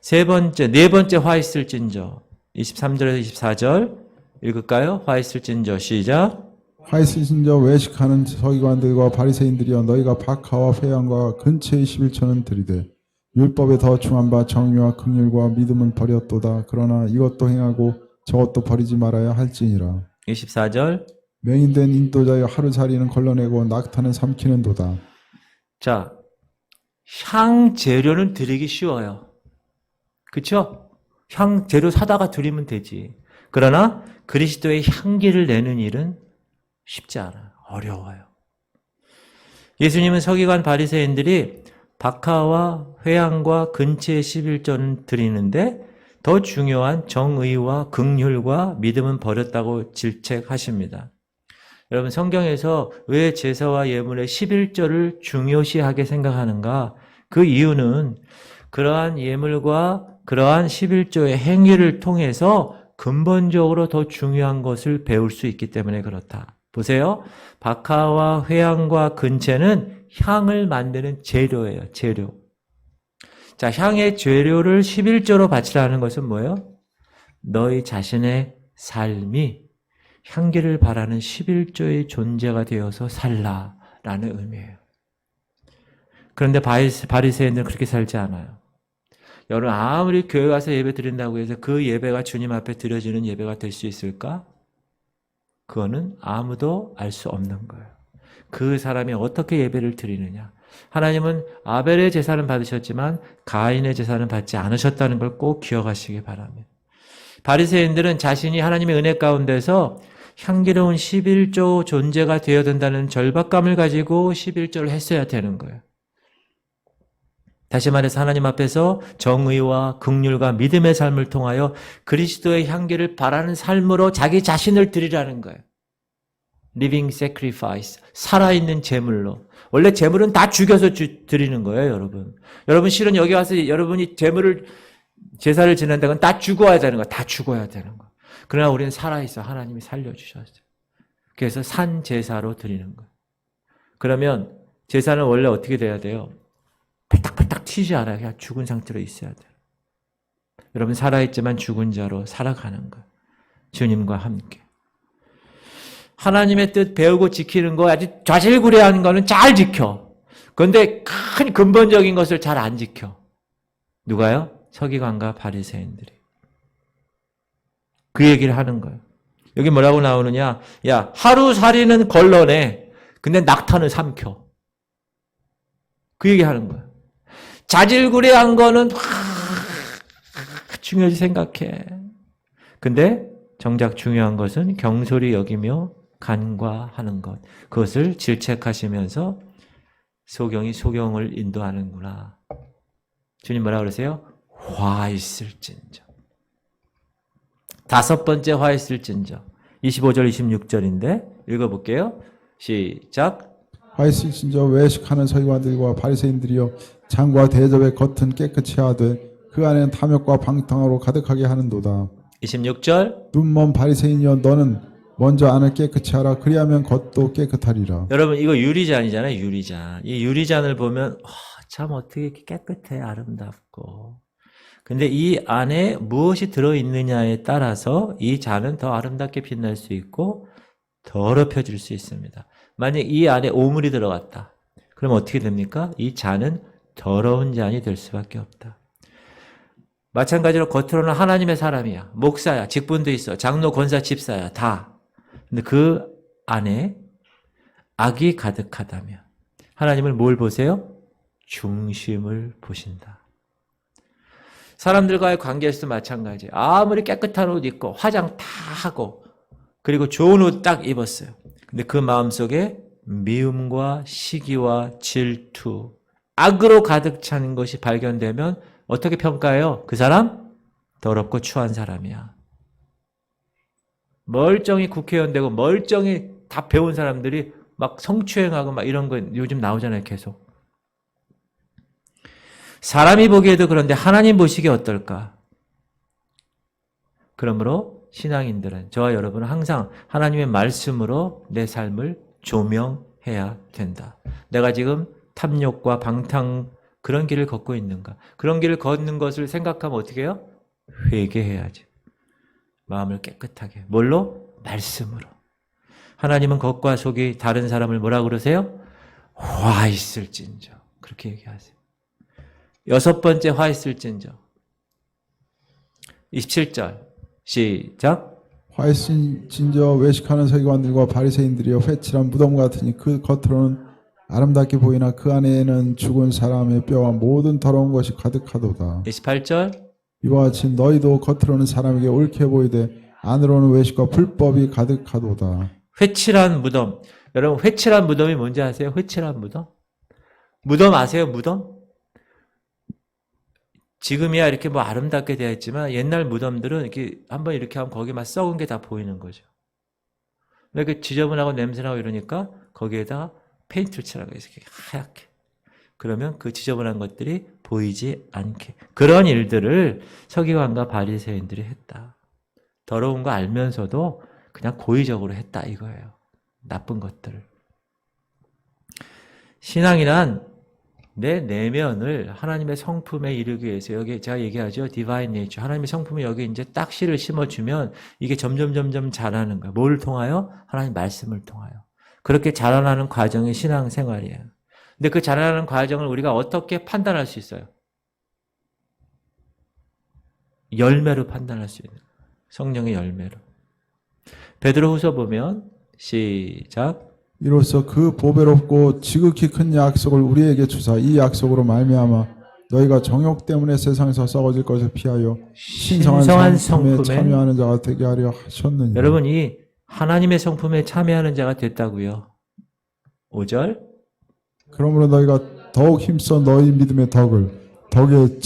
네 번째 화 있을진저. 23절에서 24절 읽을까요? 화 있을진저 시작. 화 있으신 자 외식하는 서기관들과 바리새인들이여 너희가 박하와 회양과 근처의 11조는 들이되 율법에 더 중한 바 정의와 긍휼과 믿음은 버렸도다. 그러나 이것도 행하고 저것도 버리지 말아야 할지니라. 24절. 맹인된 인도자여 하루살이는 걸러내고 낙타는 삼키는도다. 자, 향 재료는 드리기 쉬워요. 그렇죠? 향 재료 사다가 드리면 되지. 그러나 그리스도의 향기를 내는 일은 쉽지 않아요. 어려워요. 예수님은 서기관 바리새인들이 박하와 회양과 근처의 11조는 드리는데 더 중요한 정의와 긍휼과 믿음은 버렸다고 질책하십니다. 여러분, 성경에서 왜 제사와 예물의 11조를 중요시하게 생각하는가? 그 이유는 그러한 예물과 그러한 11조의 행위를 통해서 근본적으로 더 중요한 것을 배울 수 있기 때문에 그렇다. 보세요. 박하와 회양과 근체는 향을 만드는 재료예요. 재료. 자, 향의 재료를 11조로 바치라는 것은 뭐예요? 너희 자신의 삶이 향기를 바라는 11조의 존재가 되어서 살라라는 의미예요. 그런데 바리새인들은 그렇게 살지 않아요. 여러분, 아무리 교회 가서 예배 드린다고 해서 그 예배가 주님 앞에 드려지는 예배가 될 수 있을까? 그거는 아무도 알 수 없는 거예요. 그 사람이 어떻게 예배를 드리느냐. 하나님은 아벨의 제사는 받으셨지만 가인의 제사는 받지 않으셨다는 걸 꼭 기억하시기 바랍니다. 바리새인들은 자신이 하나님의 은혜 가운데서 향기로운 11조 존재가 되어야 된다는 절박감을 가지고 11조를 했어야 되는 거예요. 다시 말해서 하나님 앞에서 정의와 긍휼과 믿음의 삶을 통하여 그리스도의 향기를 바라는 삶으로 자기 자신을 드리라는 거예요. Living sacrifice, 살아있는 제물로. 원래 제물은 다 죽여서 드리는 거예요, 여러분. 여러분 실은 여기 와서 여러분이 제사를 지낸다면 다 죽어야 되는 거예요. 다 죽어야 되는 거예요. 그러나 우리는 살아있어. 하나님이 살려주셨어요. 그래서 산 제사로 드리는 거예요. 그러면 제사는 원래 어떻게 돼야 돼요? 팔딱팔딱 튀지 않아요. 그냥 죽은 상태로 있어야 돼요. 여러분 살아있지만 죽은 자로 살아가는 거예요. 주님과 함께. 하나님의 뜻 배우고 지키는 거 아주 좌질구레하는 거는 잘 지켜. 그런데 큰 근본적인 것을 잘 안 지켜. 누가요? 서기관과 바리새인들이. 그 얘기를 하는 거예요. 여기 뭐라고 나오느냐? 야, 하루살이는 걸러내. 근데 낙타는 삼켜. 그 얘기 하는 거예요. 자질구레한 거는 중요하지 생각해. 근데 정작 중요한 것은 경솔히 여기며 간과하는 것. 그것을 질책하시면서 소경을 인도하는구나. 주님 뭐라 그러세요? 화 있을진저. 다섯 번째 화 있을진저. 25절 26절인데 읽어볼게요. 시작. 화 있을진저 외식하는 서기관들과 바리새인들이여 장과 대접의 겉은 깨끗이 하되 그 안에는 탐욕과 방탕으로 가득하게 하는도다. 26절. 눈먼 바리새인이여 너는 먼저 안을 깨끗이 하라. 그리하면 겉도 깨끗하리라. 여러분 이거 유리잔이잖아요. 유리잔. 이 유리잔을 보면 참 어떻게 이렇게 깨끗해 아름답고. 근데 이 안에 무엇이 들어있느냐에 따라서 이 잔은 더 아름답게 빛날 수 있고 더럽혀질 수 있습니다. 만약 이 안에 오물이 들어갔다. 그럼 어떻게 됩니까? 이 잔은 더러운 잔이 될 수밖에 없다. 마찬가지로 겉으로는 하나님의 사람이야. 목사야. 직분도 있어. 장로, 권사, 집사야. 다. 근데 그 안에 악이 가득하다면 하나님은 뭘 보세요? 중심을 보신다. 사람들과의 관계에서도 마찬가지예요. 아무리 깨끗한 옷 입고 화장 다 하고 그리고 좋은 옷 딱 입었어요. 근데 그 마음속에 미움과 시기와 질투, 악으로 가득 찬 것이 발견되면 어떻게 평가해요? 그 사람 더럽고 추한 사람이야. 멀쩡히 국회의원 되고 멀쩡히 다 배운 사람들이 막 성추행하고 막 이런 거 요즘 나오잖아요, 계속. 사람이 보기에도 그런데 하나님 보시기에 어떨까? 그러므로 신앙인들은 저와 여러분은 항상 하나님의 말씀으로 내 삶을 조명해야 된다. 내가 지금 탐욕과 방탕 그런 길을 걷고 있는가? 그런 길을 걷는 것을 생각하면 어떻게 해요? 회개해야지. 마음을 깨끗하게. 뭘로? 말씀으로. 하나님은 겉과 속이 다른 사람을 뭐라 그러세요? 화 있을진저. 그렇게 얘기하세요. 여섯 번째 화 있을진저. 27절. 시작. 화 있을진저 외식하는 서기관들과 바리새인들이여 회칠한 무덤 같으니 그 겉으로는 아름답게 보이나 그 안에는 죽은 사람의 뼈와 모든 더러운 것이 가득하도다. 28절. 이와 같이 너희도 겉으로는 사람에게 옳게 보이되 안으로는 외식과 불법이 가득하도다. 회칠한 무덤. 여러분 회칠한 무덤이 뭔지 아세요? 회칠한 무덤? 무덤 아세요? 무덤? 지금이야 이렇게 뭐 아름답게 되어 있지만 옛날 무덤들은 이렇게 한번 이렇게 하면 거기 막 썩은 게 다 보이는 거죠. 이렇게 지저분하고 냄새나고 이러니까 거기에다 페인트를 칠하고 이렇게 하얗게. 그러면 그 지저분한 것들이 보이지 않게. 그런 일들을 서기관과 바리새인들이 했다. 더러운 거 알면서도 그냥 고의적으로 했다 이거예요. 나쁜 것들을. 신앙이란 내 내면을 하나님의 성품에 이르기 위해서 여기 제가 얘기하죠. 디바인 네이처. 하나님의 성품을 여기 이제 딱 씨를 심어주면 이게 점점 자라는 거예요. 뭘 통하여? 하나님 말씀을 통하여. 그렇게 자라나는 과정이 신앙생활이에요. 근데 그 자라나는 과정을 우리가 어떻게 판단할 수 있어요? 열매로 판단할 수 있는 거예요. 성령의 열매로. 베드로후서 보면 시작. 이로써 그 보배롭고 지극히 큰 약속을 우리에게 주사 이 약속으로 말미암아 너희가 정욕 때문에 세상에서 썩어질 것을 피하여 신성한 성품에 참여하는 자가 되게 하려 하셨느니라. 여러분 이 하나님의 성품에 참여하는 자가 됐다고요. 5절. 그러므로 너희가 더욱 힘써 너희 믿음의 덕의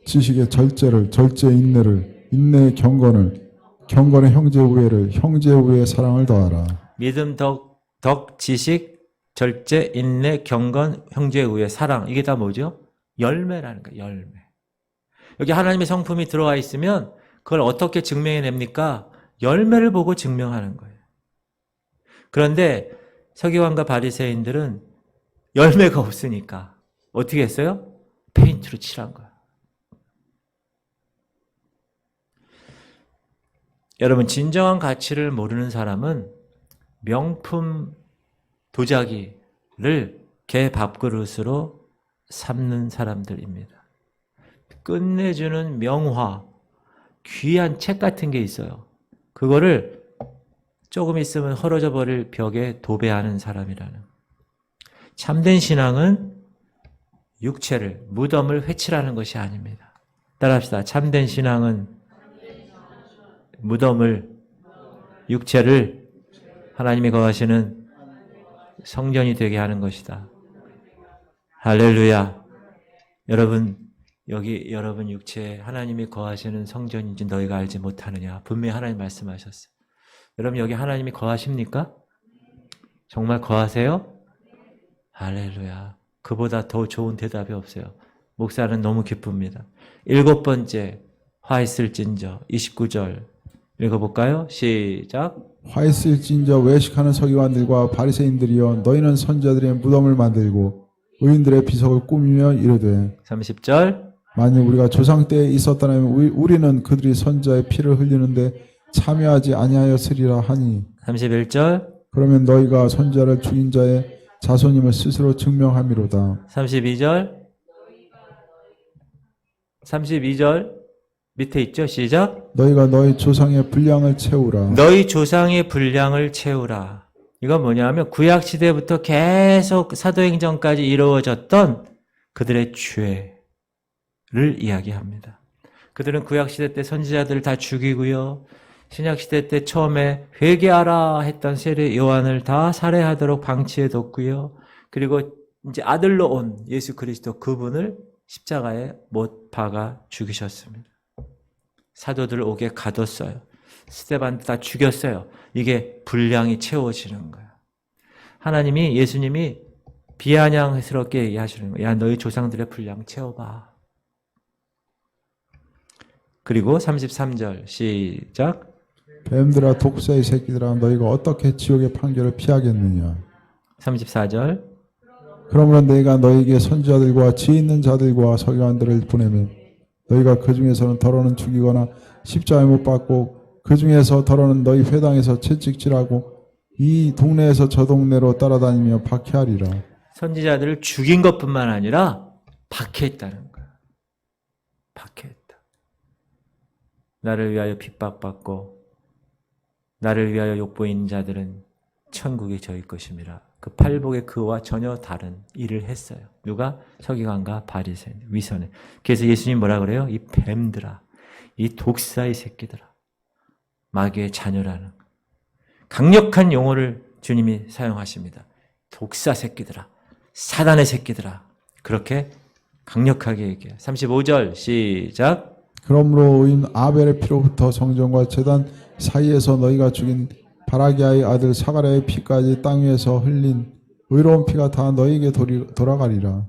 지식의 절제를, 절제의 인내를, 인내의 경건의 형제의 우애를, 형제의 우애의 사랑을 더하라. 믿음, 덕, 지식, 절제, 인내, 경건, 형제의 우애, 사랑. 이게 다 뭐죠? 열매라는 거예요. 열매. 여기 하나님의 성품이 들어와 있으면 그걸 어떻게 증명해냅니까? 열매를 보고 증명하는 거예요. 그런데 서기관과 바리새인들은 열매가 없으니까 어떻게 했어요? 페인트로 칠한 거예요. 여러분 진정한 가치를 모르는 사람은 명품 도자기를 개 밥그릇으로 삼는 사람들입니다. 끝내주는 명화, 귀한 책 같은 게 있어요. 그거를 조금 있으면 헐어져 버릴 벽에 도배하는 사람이라는. 참된 신앙은 육체를, 무덤을 회칠하는 것이 아닙니다. 따라합시다. 참된 신앙은 무덤을, 육체를 하나님이 거하시는 성전이 되게 하는 것이다. 할렐루야. 여러분, 여기 여러분 육체에 하나님이 거하시는 성전인지 너희가 알지 못하느냐. 분명히 하나님 말씀하셨어요. 여러분 여기 하나님이 거하십니까? 정말 거하세요? 할렐루야. 그보다 더 좋은 대답이 없어요. 목사는 너무 기쁩니다. 7번째, 화 있을진저 29절 읽어볼까요? 시작. 화 있을진저 외식하는 서기관들과 바리새인들이여 너희는 선지자들의 무덤을 만들고 의인들의 비석을 꾸미며 이르되 30절. 만일 우리가 조상 때에 있었다면 우리는 그들이 선지자의 피를 흘리는데 참여하지 아니하였으리라 하니 31절. 그러면 너희가 선지자를 죽인 자의 자손임을 스스로 증명함이로다. 32절. 32절 밑에 있죠? 시작. 너희가 너희 조상의 분량을 채우라. 너희 조상의 분량을 채우라. 이건 뭐냐면 구약시대부터 계속 사도행전까지 이루어졌던 그들의 죄를 이야기합니다. 그들은 구약시대 때 선지자들을 다 죽이고요. 신약시대 때 처음에 회개하라 했던 세례 요한을 다 살해하도록 방치해뒀고요. 그리고 이제 아들로 온 예수 그리스도 그분을 십자가에 못 박아 죽이셨습니다. 사도들을 옥에 가뒀어요. 스데반도 다 죽였어요. 이게 분량이 채워지는 거예요. 하나님이 예수님이 비아냥스럽게 얘기하시는 거예요. 야 너희 조상들의 분량 채워봐. 그리고 33절 시작. 뱀들아 독사의 새끼들아 너희가 어떻게 지옥의 판결을 피하겠느냐. 34절. 그러므로 내가 너희에게 선지자들과 지혜 있는 자들과 서기관들을 보내면 너희가 그 중에서는 더러는 죽이거나 십자가에 못 박고 그 중에서 더러는 너희 회당에서 채찍질하고 이 동네에서 저 동네로 따라다니며 박해하리라. 선지자들을 죽인 것뿐만 아니라 박해했다는 거야. 박해했다. 나를 위하여 핍박받고 나를 위하여 욕보이는 자들은 천국에 저희 것임이라. 그 팔복의 그와 전혀 다른 일을 했어요. 누가? 서기관과 바리새인, 위선에. 그래서 예수님 뭐라 그래요? 이 뱀들아, 이 독사의 새끼들아, 마귀의 자녀라는 강력한 용어를 주님이 사용하십니다. 독사 새끼들아, 사단의 새끼들아. 그렇게 강력하게 얘기해요. 35절 시작. 그러므로 의인 아벨의 피로부터 성전과 제단 사이에서 너희가 죽인 바라기아의 아들 사가랴의 피까지 땅 위에서 흘린 의로운 피가 다 너희에게 돌아가리라.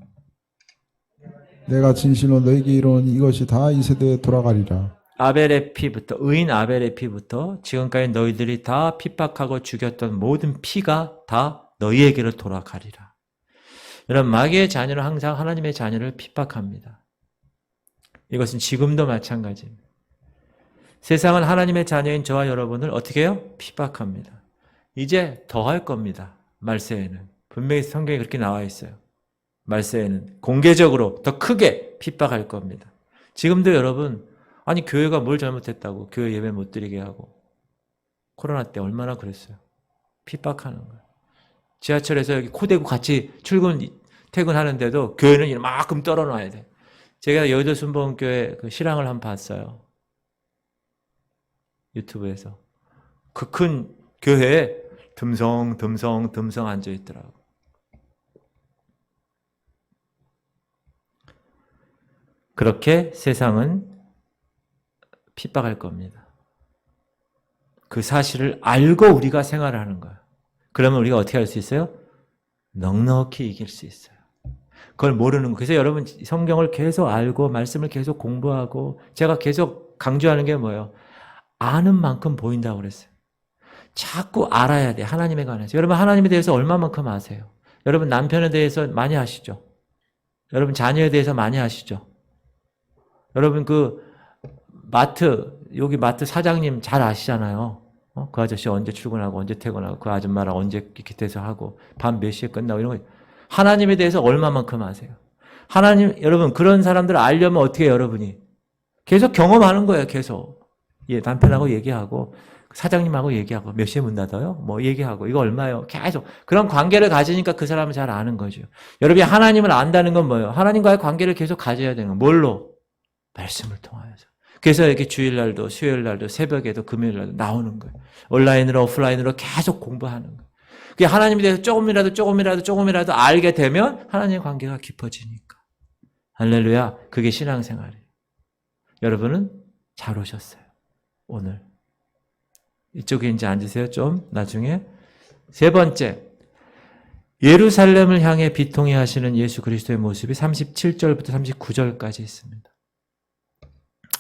내가 진실로 너희에게 이르노니 이것이 다 이 세대에 돌아가리라. 아벨의 피부터, 의인 아벨의 피부터 지금까지 너희들이 다 핍박하고 죽였던 모든 피가 다 너희에게로 돌아가리라. 여러분, 마귀의 자녀는 항상 하나님의 자녀를 핍박합니다. 이것은 지금도 마찬가지입니다. 세상은 하나님의 자녀인 저와 여러분을 어떻게 해요? 핍박합니다. 이제 더 할 겁니다. 말세에는. 분명히 성경에 그렇게 나와 있어요. 말세에는 공개적으로 더 크게 핍박할 겁니다. 지금도 여러분, 아니 교회가 뭘 잘못했다고 교회 예배 못 드리게 하고 코로나 때 얼마나 그랬어요. 핍박하는 거예요. 지하철에서 여기 코대고 같이 퇴근하는데도 교회는 이만큼 떨어놔야 돼. 제가 여의도 순복음교회 그 실황을 한번 봤어요. 유튜브에서. 그 큰 교회에 듬성 앉아 있더라고. 그렇게 세상은 핍박할 겁니다. 그 사실을 알고 우리가 생활하는 거예요. 그러면 우리가 어떻게 할 수 있어요? 넉넉히 이길 수 있어요. 그걸 모르는 거. 그래서 여러분 성경을 계속 알고 말씀을 계속 공부하고 제가 계속 강조하는 게 뭐예요? 아는 만큼 보인다고 그랬어요. 자꾸 알아야 돼. 하나님에 관해서. 여러분 하나님에 대해서 얼마만큼 아세요? 여러분 남편에 대해서 많이 아시죠? 여러분 자녀에 대해서 많이 아시죠? 여러분 여기 마트 사장님 잘 아시잖아요. 그 아저씨 언제 출근하고 언제 퇴근하고 그 아줌마랑 언제 기태서 하고 밤 몇 시에 끝나고 이런 거. 하나님에 대해서 얼마만큼 아세요? 하나님, 여러분 그런 사람들을 알려면 어떻게 해요, 여러분이? 계속 경험하는 거예요, 계속. 남편하고 얘기하고 사장님하고 얘기하고 몇 시에 문 닫아요? 뭐 얘기하고 이거 얼마요? 계속 그런 관계를 가지니까 그 사람은 잘 아는 거죠. 여러분이 하나님을 안다는 건 뭐예요? 하나님과의 관계를 계속 가져야 되는 거. 뭘로? 말씀을 통하여서. 그래서 이렇게 주일날도 수요일날도 새벽에도 금요일날도 나오는 거예요. 온라인으로 오프라인으로 계속 공부하는 거예요. 그게 하나님에 대해서 조금이라도 알게 되면 하나님의 관계가 깊어지니까. 할렐루야. 그게 신앙생활이에요. 여러분은 잘 오셨어요. 오늘. 이쪽에 이제 앉으세요. 좀 나중에. 세 번째. 예루살렘을 향해 비통해 하시는 예수 그리스도의 모습이 37절부터 39절까지 있습니다.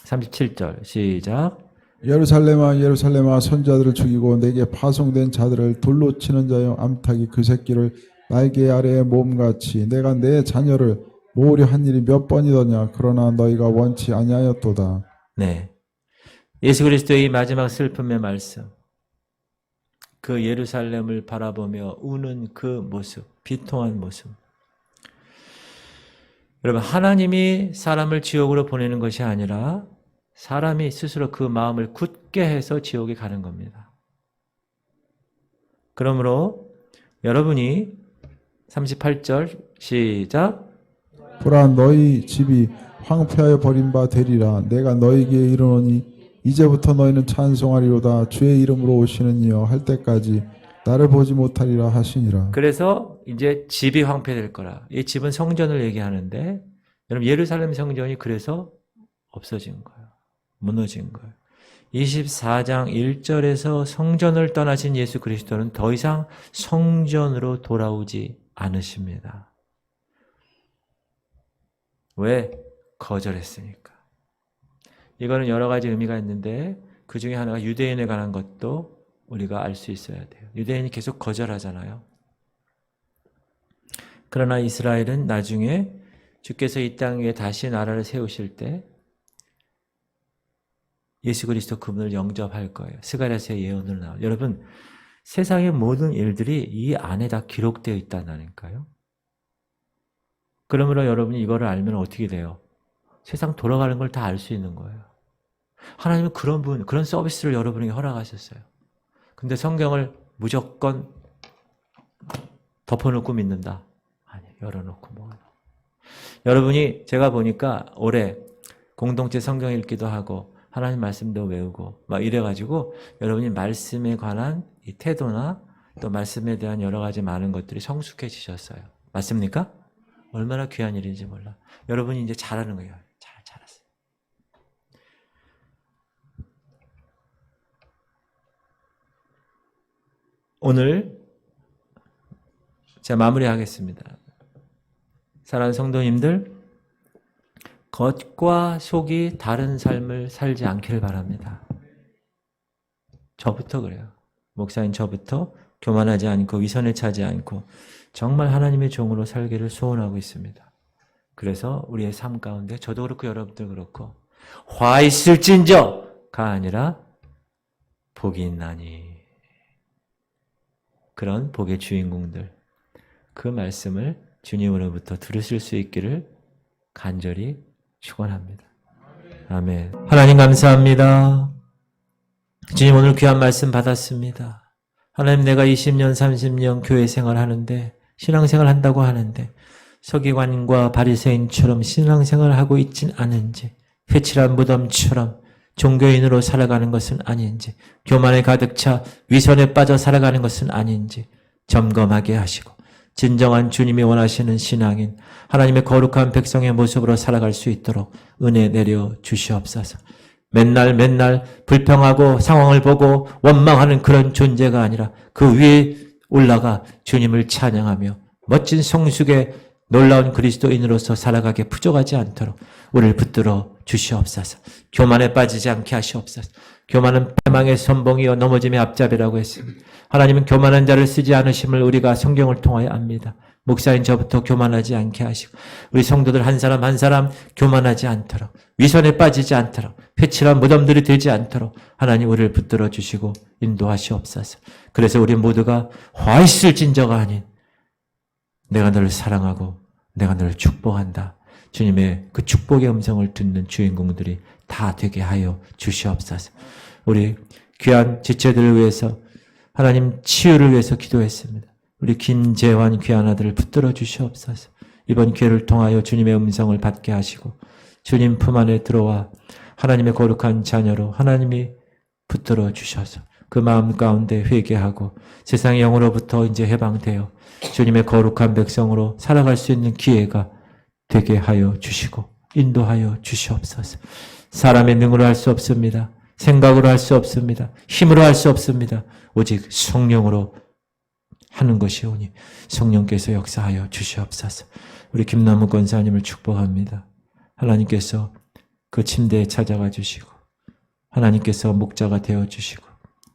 37절 시작. 예루살렘아 예루살렘아 선자들을 죽이고 내게 파송된 자들을 돌로 치는 자여 암탉이 그 새끼를 날개 아래에 몸같이 내가 내 자녀를 모으려 한 일이 몇 번이더냐 그러나 너희가 원치 아니하였도다. 네. 예수 그리스도의 이 마지막 슬픔의 말씀. 그 예루살렘을 바라보며 우는 그 모습, 비통한 모습. 여러분, 하나님이 사람을 지옥으로 보내는 것이 아니라 사람이 스스로 그 마음을 굳게 해서 지옥에 가는 겁니다. 그러므로 여러분이 38절 시작. 보라 너희 집이 황폐하여 버린 바 되리라. 내가 너희에게 이르노니 이제부터 너희는 찬송하리로다. 주의 이름으로 오시는 이여 할 때까지 나를 보지 못하리라 하시니라. 그래서 이제 집이 황폐될 거라. 이 집은 성전을 얘기하는데 여러분 예루살렘 성전이 그래서 없어진 거예요. 무너진 거예요. 24장 1절에서 성전을 떠나신 예수 그리스도는 더 이상 성전으로 돌아오지 않으십니다. 왜? 거절했으니까. 이거는 여러 가지 의미가 있는데 그 중에 하나가 유대인에 관한 것도 우리가 알 수 있어야 돼요. 유대인이 계속 거절하잖아요. 그러나 이스라엘은 나중에 주께서 이 땅 위에 다시 나라를 세우실 때 예수 그리스도 그분을 영접할 거예요. 스가랴서의 예언으로 나와요. 여러분, 세상의 모든 일들이 이 안에 다 기록되어 있다니까요. 그러므로 여러분이 이거를 알면 어떻게 돼요? 세상 돌아가는 걸 다 알 수 있는 거예요. 하나님은 그런 서비스를 여러분에게 허락하셨어요. 근데 성경을 무조건 덮어놓고 믿는다? 아니, 열어놓고 먹어요. 여러분이 제가 보니까 올해 공동체 성경 읽기도 하고 하나님 말씀도 외우고 막 이래가지고 여러분이 말씀에 관한 이 태도나 또 말씀에 대한 여러 가지 많은 것들이 성숙해지셨어요. 맞습니까? 얼마나 귀한 일인지 몰라. 여러분이 이제 잘하는 거예요. 잘했어요. 오늘 제가 마무리하겠습니다. 사랑하는 성도님들, 겉과 속이 다른 삶을 살지 않기를 바랍니다. 저부터 그래요. 목사님 저부터 교만하지 않고 위선에 차지 않고 정말 하나님의 종으로 살기를 소원하고 있습니다. 그래서 우리의 삶 가운데 저도 그렇고 여러분들 그렇고 화 있을진저가 아니라 복이 있나니 그런 복의 주인공들 그 말씀을 주님으로부터 들으실 수 있기를 간절히 축원합니다. 아멘. 하나님 감사합니다. 주님 오늘 귀한 말씀 받았습니다. 하나님 내가 20년 30년 교회 생활하는데 신앙생활 한다고 하는데 서기관과 바리새인처럼 신앙생활을 하고 있진 않은지 회칠한 무덤처럼 종교인으로 살아가는 것은 아닌지 교만에 가득 차 위선에 빠져 살아가는 것은 아닌지 점검하게 하시고 진정한 주님이 원하시는 신앙인 하나님의 거룩한 백성의 모습으로 살아갈 수 있도록 은혜 내려 주시옵소서. 맨날 불평하고 상황을 보고 원망하는 그런 존재가 아니라 그 위에 올라가 주님을 찬양하며 멋진 성숙의 놀라운 그리스도인으로서 살아가게 부족하지 않도록 우리를 붙들어 주시옵소서. 교만에 빠지지 않게 하시옵소서. 교만은 패망의 선봉이요 넘어짐의 앞잡이라고 했습니다. 하나님은 교만한 자를 쓰지 않으심을 우리가 성경을 통하여 압니다. 목사인 저부터 교만하지 않게 하시고 우리 성도들 한 사람 한 사람 교만하지 않도록 위선에 빠지지 않도록 회칠한 무덤들이 되지 않도록 하나님 우리를 붙들어 주시고 인도하시옵소서. 그래서 우리 모두가 화 있을 진저가 아닌 내가 너를 사랑하고 내가 너를 축복한다. 주님의 그 축복의 음성을 듣는 주인공들이 다 되게 하여 주시옵소서. 우리 귀한 지체들을 위해서 하나님 치유를 위해서 기도했습니다. 우리 김재환 귀한 아들을 붙들어 주시옵소서. 이번 기회를 통하여 주님의 음성을 받게 하시고 주님 품 안에 들어와 하나님의 거룩한 자녀로 하나님이 붙들어 주셔서 그 마음 가운데 회개하고 세상의 영으로부터 이제 해방되어 주님의 거룩한 백성으로 살아갈 수 있는 기회가 되게 하여 주시고 인도하여 주시옵소서. 사람의 능으로 할 수 없습니다. 생각으로 할 수 없습니다. 힘으로 할 수 없습니다. 오직 성령으로 하는 것이오니 성령께서 역사하여 주시옵소서. 우리 김남우 권사님을 축복합니다. 하나님께서 그 침대에 찾아가 주시고 하나님께서 목자가 되어 주시고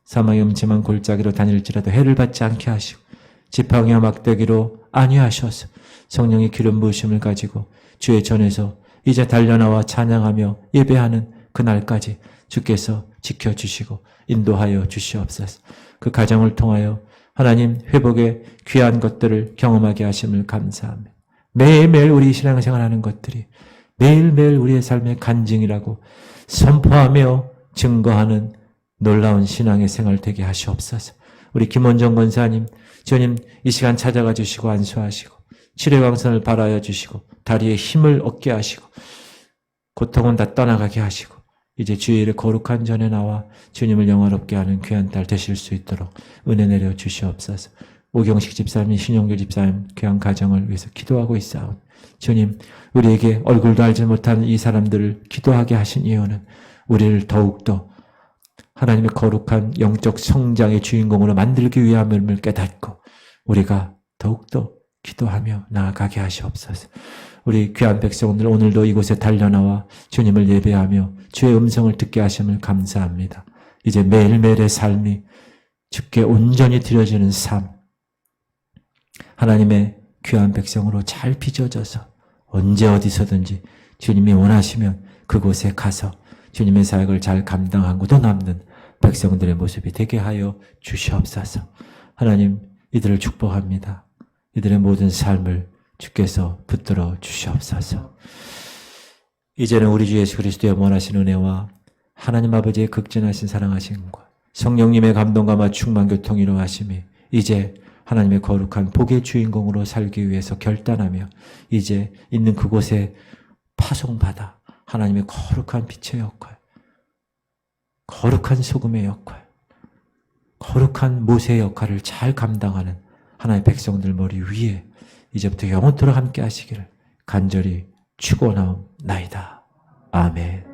사망의 음침한 골짜기로 다닐지라도 해를 받지 않게 하시고 지팡이와 막대기로 안위하셔서 성령의 기름 부으심을 가지고 주의 전에서 이제 달려나와 찬양하며 예배하는 그날까지 주께서 지켜주시고 인도하여 주시옵소서. 그 가정을 통하여 하나님 회복의 귀한 것들을 경험하게 하심을 감사합니다. 매일매일 우리 신앙생활하는 것들이 매일매일 우리의 삶의 간증이라고 선포하며 증거하는 놀라운 신앙의 생활 되게 하시옵소서. 우리 김원정 권사님, 주님 이 시간 찾아가 주시고 안수하시고 치료광선을 발하여 주시고 다리에 힘을 얻게 하시고 고통은 다 떠나가게 하시고 이제 주일에 거룩한 전에 나와 주님을 영화롭게 하는 귀한 딸 되실 수 있도록 은혜 내려 주시옵소서. 오경식 집사님, 신용길 집사님 귀한 가정을 위해서 기도하고 있사오니 주님 우리에게 얼굴도 알지 못하는 이 사람들을 기도하게 하신 이유는 우리를 더욱더 하나님의 거룩한 영적 성장의 주인공으로 만들기 위함을 깨닫고 우리가 더욱더 기도하며 나아가게 하시옵소서. 우리 귀한 백성들 오늘도 이곳에 달려나와 주님을 예배하며 주의 음성을 듣게 하심을 감사합니다. 이제 매일매일의 삶이 주께 온전히 드려지는 삶, 하나님의 귀한 백성으로 잘 빚어져서 언제 어디서든지 주님이 원하시면 그곳에 가서 주님의 사역을 잘 감당하고도 남는 백성들의 모습이 되게 하여 주시옵소서. 하나님 이들을 축복합니다. 이들의 모든 삶을 주께서 붙들어 주시옵소서. 이제는 우리 주 예수 그리스도의 원하신 은혜와 하나님 아버지의 극진하신 사랑하심과 성령님의 감동과 충만 교통 이루하심이 이제 하나님의 거룩한 복의 주인공으로 살기 위해서 결단하며 이제 있는 그곳에 파송받아 하나님의 거룩한 빛의 역할, 거룩한 소금의 역할, 거룩한 모세의 역할을 잘 감당하는 하나님의 백성들 머리 위에 이제부터 영원토록 함께 하시기를 간절히 축원하옵나이다. 아멘.